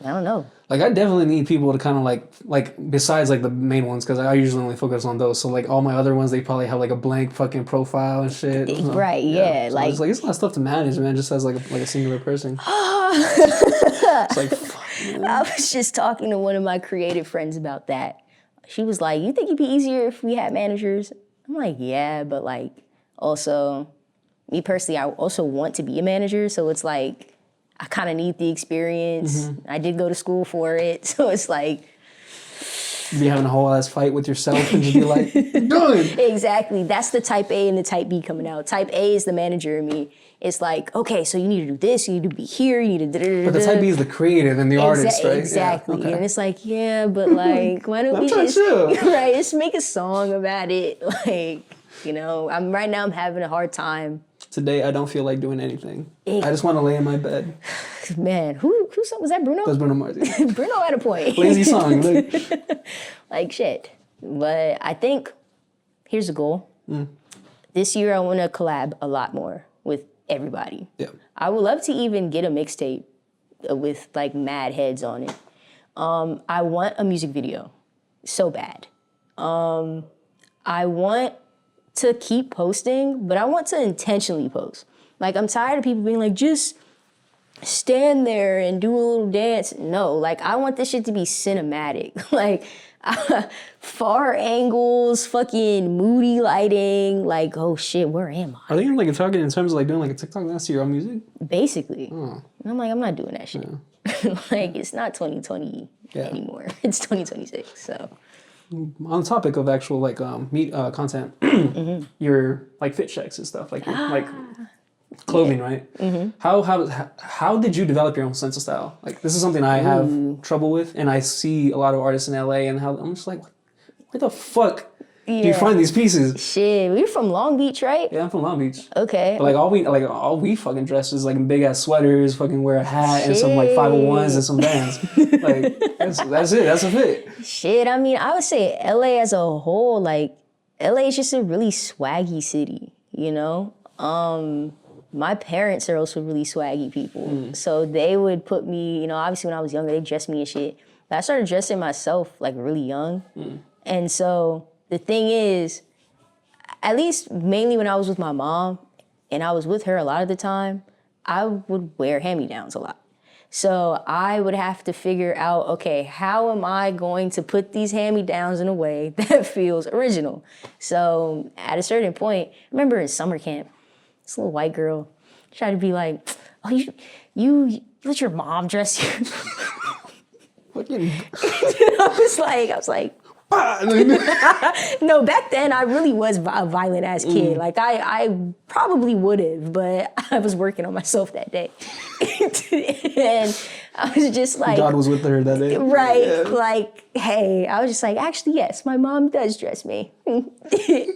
C: I don't know.
B: Like, I definitely need people to kind of like besides like the main ones, because I usually only focus on those. So like all my other ones, they probably have like a blank fucking profile and shit.
C: Right? Yeah.
B: So
C: like
B: it's a lot of stuff to manage, man. Just as like a singular person. It's like, fuck,
C: I was just talking to one of my creative friends about that. She was like, "You think it'd be easier if we had managers?" I'm like, "Yeah, but like also, me personally, I also want to be a manager, so it's like." I kind of need the experience. I did go to school for it. So it's like...
B: You be having a whole ass fight with yourself and just be like, good.
C: Exactly. That's the type A and the type B coming out. Type A is the manager in me. It's like, okay, so you need to do this, you need to be here, you need to...
B: But the type B is the creative and the artist, right?
C: Exactly.
B: Yeah, okay.
C: And it's like, yeah, but like, why don't we just... Right, just make a song about it. Like, you know, I'm having a hard time.
B: Today, I don't feel like doing anything. I just want to lay in my bed.
C: Man, who was that? Bruno?
B: That's Bruno Mars. Yeah.
C: Bruno had a point.
B: Lazy song.
C: Like shit. But I think, here's the goal. This year, I want to collab a lot more with everybody. Yeah. I would love to even get a mixtape with like mad heads on it. I want a music video so bad. I want to keep posting, but I want to intentionally post. Like, I'm tired of people being like, just stand there and do a little dance. No, like I want this shit to be cinematic. Like far angles, fucking moody lighting. Like, oh shit, where am I?
B: Are they like targeted in terms of like doing like a TikTok dance to your own music?
C: Basically. And I'm like, I'm not doing that shit. Like, it's not 2020 anymore. It's 2026. So
B: on the topic of actual like meat content, your like fit checks and stuff, like like clothing, right? How did you develop your own sense of style? Like this is something I have trouble with, and I see a lot of artists in LA, and how I'm just like, where the fuck do you find these pieces?
C: Shit, we're from Long Beach, right?
B: Yeah, I'm from Long Beach.
C: Okay.
B: But all we fucking dress is like in big ass sweaters, fucking wear a hat and some like 501s and some bands. Like that's it. That's a fit.
C: Shit, I mean, I would say LA as a whole, like LA is just a really swaggy city, you know? My parents are also really swaggy people. So they would put me, you know, obviously when I was younger, they dressed me and shit. But I started dressing myself like really young. And so the thing is, at least mainly when I was with my mom and I was with her a lot of the time, I would wear hand-me-downs a lot. So I would have to figure out, okay, how am I going to put these hand-me-downs in a way that feels original? So at a certain point, I remember in summer camp, this little white girl tried to be like, oh, you let your mom dress you. I was like, no, back then I really was a violent ass kid. Like I probably would have, but I was working on myself that day. And I was just like,
B: God was with her that day.
C: Right. Yeah. Like, hey, I was just like, actually, yes, my mom does dress me. And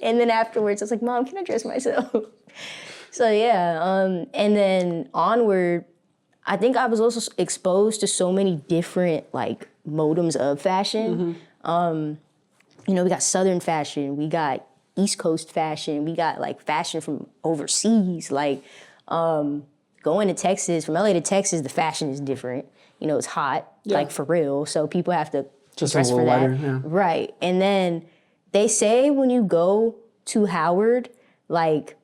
C: then afterwards I was like, Mom, can I dress myself? So yeah, and then onward, I think I was also exposed to so many different like modems of fashion. You know, we got Southern fashion, we got East Coast fashion, we got like fashion from overseas. Like going to Texas, from LA to Texas, the fashion is different. You know, it's hot, like for real. So people have to
B: just
C: dress
B: a little
C: for that.
B: lighter, yeah.
C: Right. And then they say when you go to Howard, like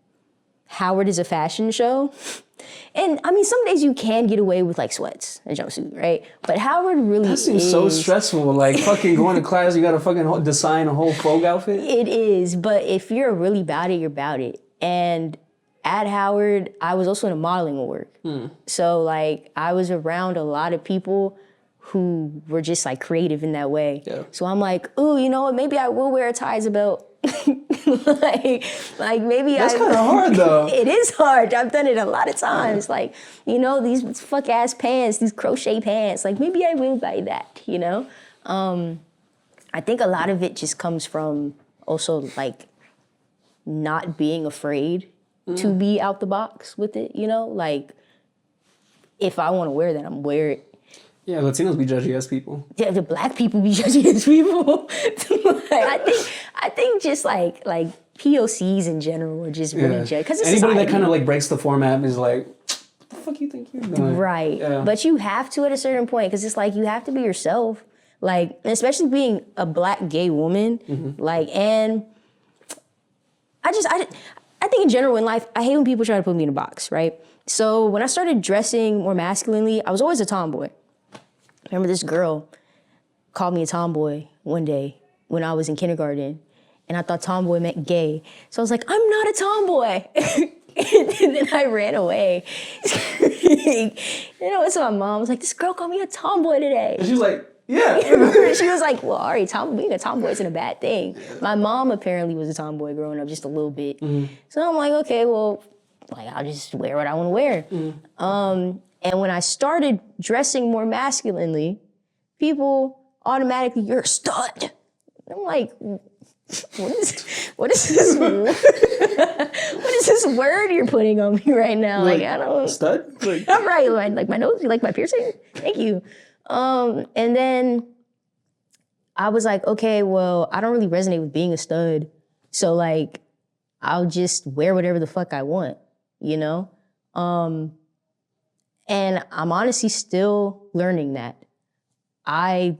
C: Howard is a fashion show. And I mean, some days you can get away with like sweats and jumpsuit, right? But Howard really
B: that seems so stressful. Like fucking going to class, you gotta fucking design a whole folk outfit.
C: It is, but if you're really about it, you're about it. And at Howard, I was also in a modeling work. So like I was around a lot of people who were just like creative in that way. Yeah. So I'm like, ooh, you know what? Maybe I will wear a tie as a belt. like maybe
B: that's kind of hard though.
C: It is hard. I've done it a lot of times. Like, you know, these fuck ass pants, these crochet pants. Like maybe I will buy that. You know, I think a lot of it just comes from also like not being afraid to be out the box with it. You know, like if I want to wear that, I'm wear it.
B: Yeah, Latinos be judgy as people.
C: Yeah, the black people be judgy as people. Like, I think just like POCs in general are just really judgy. Because
B: anybody that kind of like breaks the format is like, what the fuck you think you're doing?
C: Right. Yeah. But you have to at a certain point because it's like you have to be yourself. Like, especially being a black gay woman. Like, and I think in general in life, I hate when people try to put me in a box, right? So when I started dressing more masculinely, I was always a tomboy. I remember this girl called me a tomboy one day when I was in kindergarten, and I thought tomboy meant gay. So I was like, I'm not a tomboy. And then I ran away. You know, so my mom was like, this girl called me a tomboy today.
B: And she was like, yeah.
C: She was like, well, Ari, being a tomboy isn't a bad thing. My mom apparently was a tomboy growing up just a little bit. So I'm like, okay, well, like I'll just wear what I want to wear. And when I started dressing more masculinely, people automatically, you're a stud. I'm like, what is this word you're putting on me right now? Like I don't.
B: Stud?
C: I'm right. Like my nose. You like my piercing? Thank you. And then I was like, okay, well, I don't really resonate with being a stud, so like, I'll just wear whatever the fuck I want, you know. And I'm honestly still learning that. I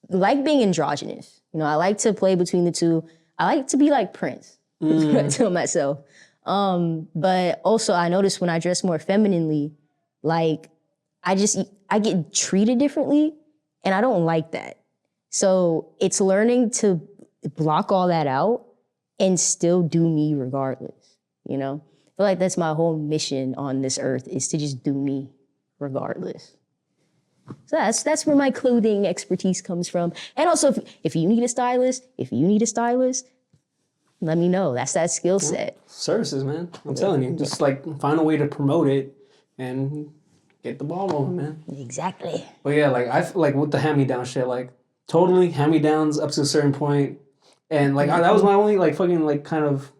C: like being androgynous. You know, I like to play between the two. I like to be like Prince, I tell myself. But also I noticed when I dress more femininely, like I get treated differently, and I don't like that. So it's learning to block all that out and still do me regardless, you know? I feel like that's my whole mission on this earth, is to just do me regardless. So that's where my clothing expertise comes from. And also, if you need a stylist, let me know. That's that skill set.
B: Services, man. I'm telling you. Just like find a way to promote it and get the ball rolling, man.
C: Exactly.
B: But yeah, like I like with the hand-me-down shit, like totally hand-me-downs up to a certain point. And like that was my only like fucking like kind of,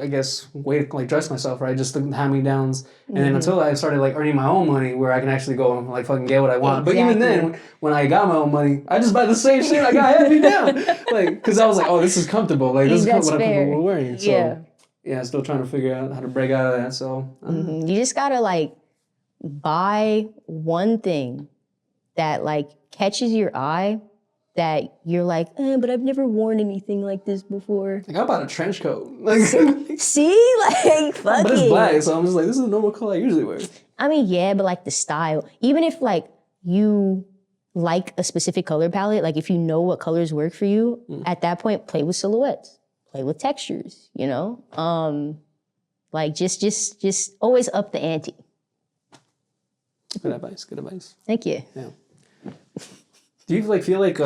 B: I guess, way to like dress myself, right? Just the hand-me-downs. And then until I started like earning my own money where I can actually go and like fucking get what I want. Exactly. But even then, when I got my own money, I just buy the same shit I got hand-me-down. Like, cause I was like, oh, this is comfortable. Like, this is what I'm comfortable wearing. So yeah, still trying to figure out how to break out of that. So
C: you just gotta like buy one thing that like catches your eye, that you're like, but I've never worn anything like this before.
B: Like, I bought a trench coat. Like,
C: see? Like, fuck
B: but it's black, so I'm just like, this is a normal color I usually wear.
C: I mean, yeah, but like the style. Even if like you like a specific color palette, like if you know what colors work for you, at that point, play with silhouettes, play with textures, you know? Like just always up the ante.
B: Good advice.
C: Thank you.
B: Yeah. Do you like feel like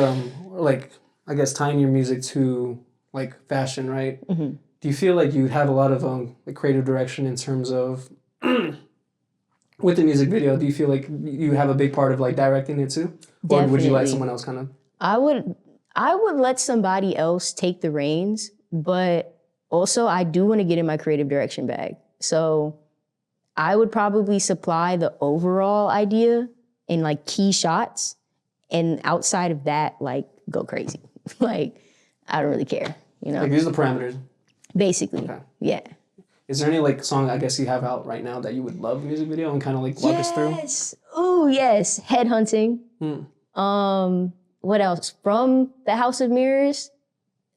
B: I guess tying your music to like fashion, right? Mm-hmm. Do you feel like you have a lot of like creative direction in terms of with the music video? Do you feel like you have a big part of like directing it too, or would you let someone else kind of?
C: I would let somebody else take the reins, but also I do want to get in my creative direction bag. So I would probably supply the overall idea and like key shots. And outside of that, like, go crazy. Like, I don't really care, you know?
B: Like, these are the parameters?
C: Basically, yeah.
B: Is there any, like, song, I guess, you have out right now that you would love a music video and kind of, like, walk us through?
C: Yes. Ooh, yes. Headhunting. What else? From The House of Mirrors,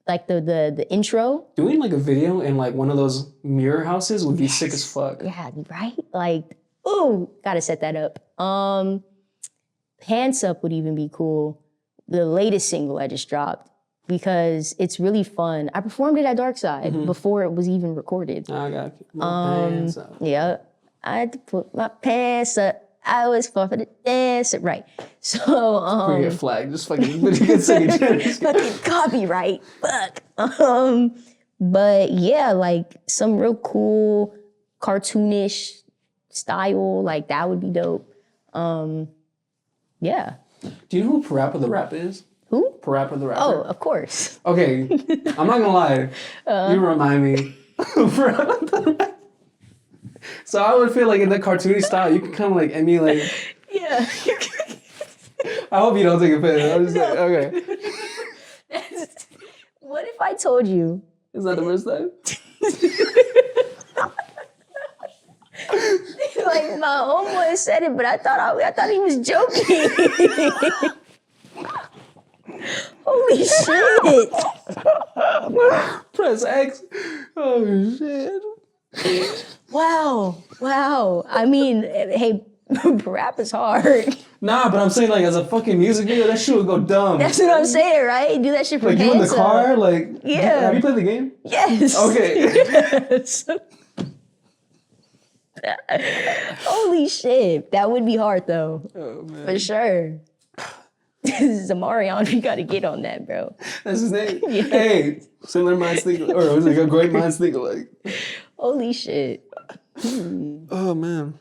C: like the intro.
B: Doing, like, a video in, like, one of those mirror houses would be sick as fuck.
C: Yeah, right? Like, ooh, gotta set that up. Hands Up would even be cool. The latest single I just dropped, because it's really fun. I performed it at Darkside before it was even recorded.
B: I got my pants up.
C: Yeah, I had to put my pants up. I was far for the dance. Right. So
B: Create a flag, just fucking
C: fucking copyright. Fuck. But yeah, like some real cool cartoonish style, like that would be dope. Yeah.
B: Do you know who Parappa the Rap is?
C: Who?
B: Parappa the Rapper.
C: Oh, of course.
B: Okay, I'm not gonna lie. You remind me of Parappa the Rapper. So I would feel like in that cartoony style, you can kind of like emulate.
C: Yeah.
B: I hope you don't take offense. I'm just like, okay.
C: What if I told you?
B: Is that the first time?
C: Like my homeboy said it, but I thought he was joking. Holy shit!
B: Press X. Oh shit!
C: Wow. I mean, hey, rap is hard.
B: Nah, but I'm saying like as a fucking music video, that shit would go dumb.
C: That's what I'm saying, right? Do that shit for
B: like you in the car, like
C: yeah.
B: Have you played the game?
C: Yes.
B: Okay.
C: Yes. Holy shit, that would be hard though.
B: Oh man.
C: For sure. Zamarion, we gotta get on that, bro.
B: That's his name. Yeah. Hey, similar minds think, or was it a great minds think alike?
C: Holy shit.
B: Oh man.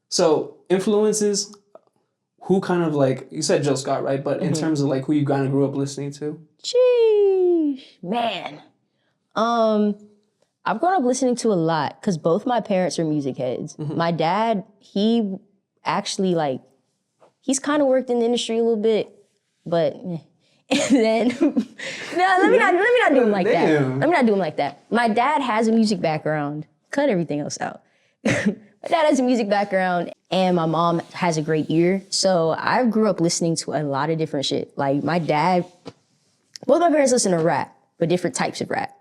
B: So influences, who kind of like, you said Jill Scott, right? But in terms of like who you kind of grew up listening to?
C: Sheesh, man. I've grown up listening to a lot because both my parents are music heads. My dad, he actually like, he's kind of worked in the industry a little bit, but and then let me not do him like that. Let me not do him like that. My dad has a music background. Cut everything else out. My dad has a music background and my mom has a great ear. So I grew up listening to a lot of different shit. Like my dad, both my parents listen to rap, but different types of rap.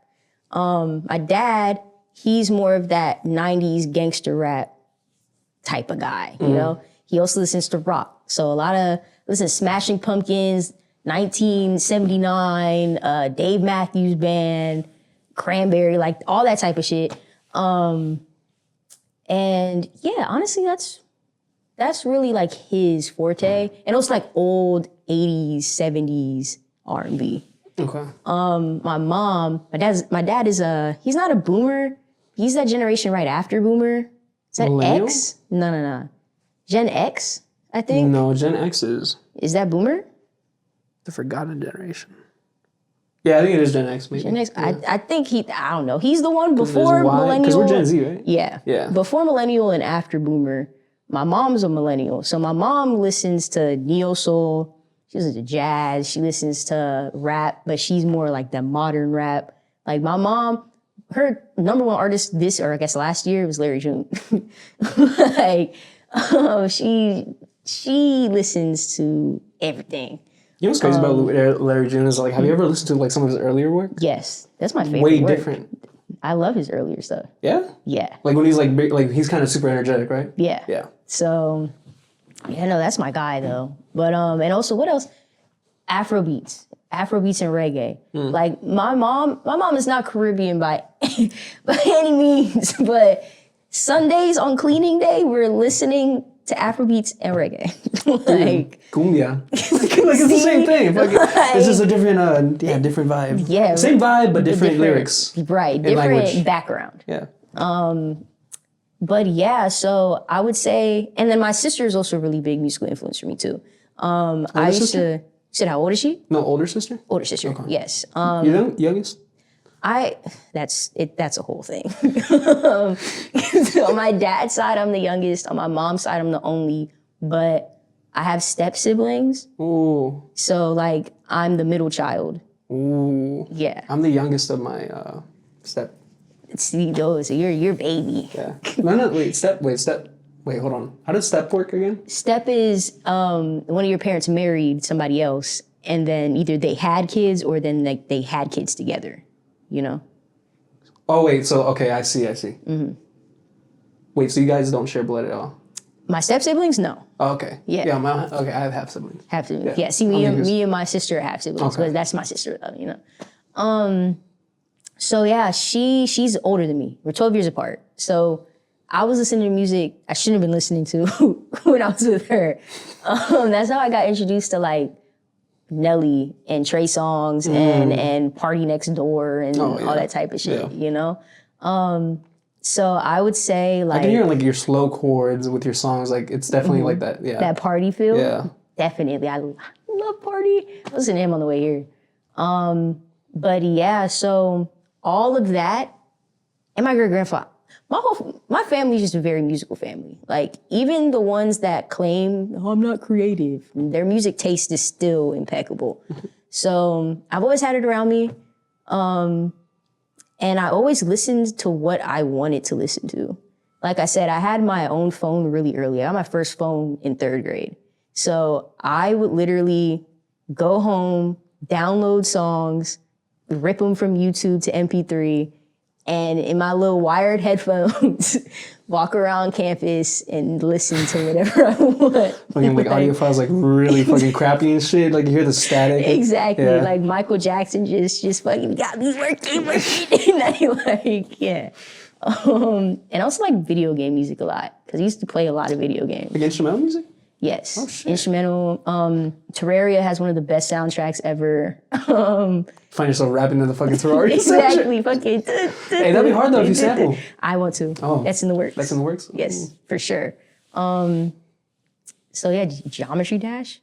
C: My dad, he's more of that 90s gangster rap. type of guy, you know? He also listens to rock. So listen to Smashing Pumpkins, 1979, Dave Matthews Band, Cranberry, like all that type of shit. And yeah, honestly, that's really like his forte. And also like old 80s, 70s R&B.
B: Okay.
C: My dad is he's not a boomer. He's that generation right after boomer. Is that
B: Millennial?
C: X? No. Gen X, I think.
B: No, Gen X is
C: Is that boomer?
B: the forgotten generation. Yeah, I think it is Gen X, maybe.
C: Gen X.
B: Yeah.
C: I think I don't know. He's the one before millennial.
B: Because we're Gen Z, right?
C: Yeah.
B: Yeah.
C: Before millennial and after boomer. My mom's a millennial. So my mom listens to neo soul. She listens to jazz. She listens to rap, but she's more like the modern rap. Like my mom, her number one artist I guess last year was Larry June. Like, she listens to everything.
B: You know what's crazy about Larry June is like, have you ever listened to like some of his earlier work?
C: Yes, that's my favorite.
B: Way
C: work.
B: different.
C: I love his earlier stuff.
B: Yeah?
C: Yeah.
B: Like when he's like big, like he's kind of super energetic, right?
C: Yeah.
B: Yeah.
C: So, yeah, no, that's my guy though. But and also what else? Afrobeats and reggae. Like my mom is not Caribbean by any means, but Sundays on cleaning day we're listening to Afrobeats and reggae. Like
B: Cumbia. Like it's the same thing. Like, it's just a different, different vibe.
C: Yeah.
B: Same vibe, but different lyrics.
C: Right.
B: and
C: Different
B: language.
C: background.
B: Yeah.
C: But yeah, so I would say, and then my sister is also a really big musical influence for me too. I used
B: sister?
C: to, you said how old is she?
B: No, older sister?
C: Older sister, yes.
B: You youngest?
C: That's a whole thing. So on my dad's side, I'm the youngest. On my mom's side, I'm the only, but I have step siblings.
B: Ooh.
C: So like, I'm the middle child.
B: Ooh.
C: Yeah.
B: I'm the youngest of my step.
C: See those, so you're baby.
B: Yeah. No, wait, hold on. How does step work again?
C: Step is one of your parents married somebody else, and then either they had kids or then they had kids together, you know?
B: Oh, wait, so, okay, I see. Mm-hmm. Wait, so you guys don't share blood at all?
C: My step siblings, no.
B: Oh, okay.
C: Yeah.
B: Yeah, okay, I have half siblings.
C: Half siblings. Yeah, see, me and my sister are half siblings,
B: Okay.
C: but that's my sister, though, you know? So yeah, she's older than me. We're 12 years apart. So I was listening to music I shouldn't have been listening to when I was with her. That's how I got introduced to like Nelly and Trey Songz and Party Next Door and all that type of shit, you know? So I would say like...
B: I can hear like your slow chords with your songs, like it's definitely like that, yeah.
C: That party feel?
B: Yeah.
C: Definitely. I love Party. I listened to him on the way here. But yeah, so all of that, and my great-grandfather, my family is just a very musical family. Like, even the ones that claim, oh, I'm not creative, their music taste is still impeccable. So I've always had it around me. And I always listened to what I wanted to listen to. Like I said, I had my own phone really early. I got my first phone in 3rd grade. So I would literally go home, download songs, rip them from YouTube to MP3, and in my little wired headphones, walk around campus and listen to whatever I want.
B: Fucking like audio files like really fucking crappy and shit. Like you hear the static.
C: Exactly.
B: Yeah.
C: Like Michael Jackson just fucking got me working. And I like, yeah. And also like video game music a lot, because I used to play a lot of video games.
B: Like instrumental music?
C: Yes.
B: Oh, shit.
C: Instrumental. Terraria has one of the best soundtracks ever.
B: Find yourself rapping in the fucking Terraria.
C: Exactly. Fucking.
B: Hey, that'd be hard though if you sample.
C: I want to.
B: Oh.
C: That's in the works.
B: That's in the works?
C: Yes, for sure. So yeah, Geometry Dash,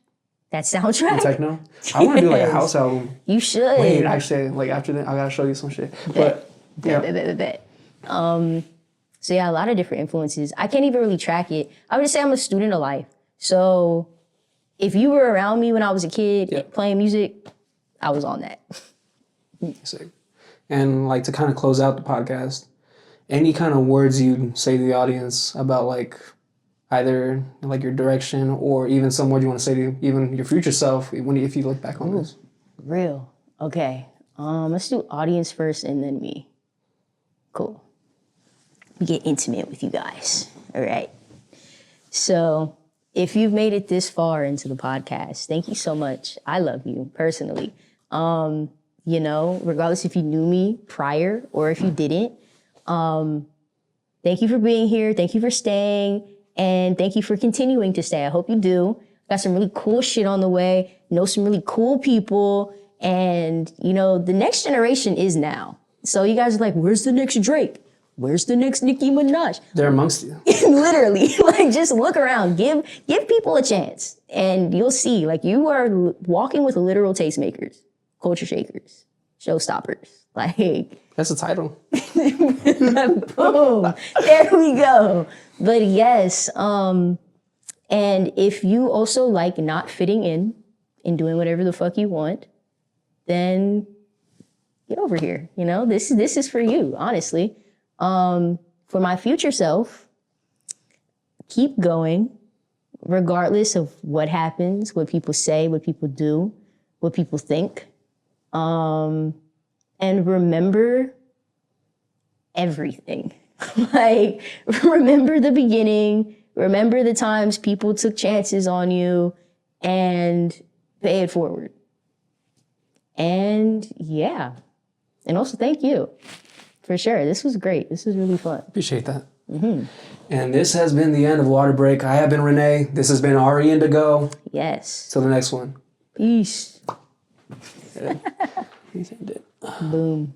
C: that soundtrack.
B: Techno. I want to do like a house album.
C: You should.
B: Wait, actually, like after that, I gotta show you some shit. But yeah,
C: Bet. So yeah, a lot of different influences. I can't even really track it. I would just say I'm a student of life. So if you were around me when I was a kid playing music, I was on that.
B: sick. And like to kind of close out the podcast, any kind of words you'd say to the audience about like either like your direction or even some word you want to say to even your future self if you look back on this.
C: Real. Okay. Let's do audience first and then me. Cool. We get intimate with you guys. All right. So if you've made it this far into the podcast, thank you so much. I love you personally. You know, regardless if you knew me prior or if you didn't, thank you for being here. Thank you for staying. And thank you for continuing to stay. I hope you do. Got some really cool shit on the way. Know some really cool people. And, you know, the next generation is now. So you guys are like, where's the next Drake? Where's the next Nicki Minaj?
B: They're amongst you.
C: Literally, like just look around, give people a chance, and you'll see. Like you are walking with literal tastemakers, culture shakers, showstoppers. Like
B: That's the title.
C: boom, there we go. But yes, and if you also like not fitting in and doing whatever the fuck you want, then get over here. You know, this is for you, honestly. For my future self, keep going, regardless of what happens, what people say, what people do, what people think. And remember everything. Like, remember the beginning, remember the times people took chances on you, and pay it forward. And yeah. And also thank you. For sure. This was great. This was really fun.
B: Appreciate that. Mm-hmm. And this has been the end of Water Break. I have been Renee. This has been Ari Indigo.
C: Yes.
B: Till the next one.
C: Peace.
B: Peace ended.
C: Boom.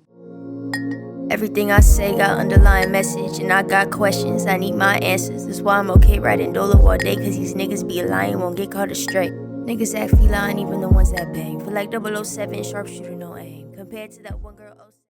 A: Everything I say got underlying message, and I got questions, I need my answers. That's why I'm okay writing Dolo all day, cause these niggas be lying, won't get caught astray. Niggas act feline, even the ones that bang. Feel like 007, sharpshooter, no aim. Compared to that one girl...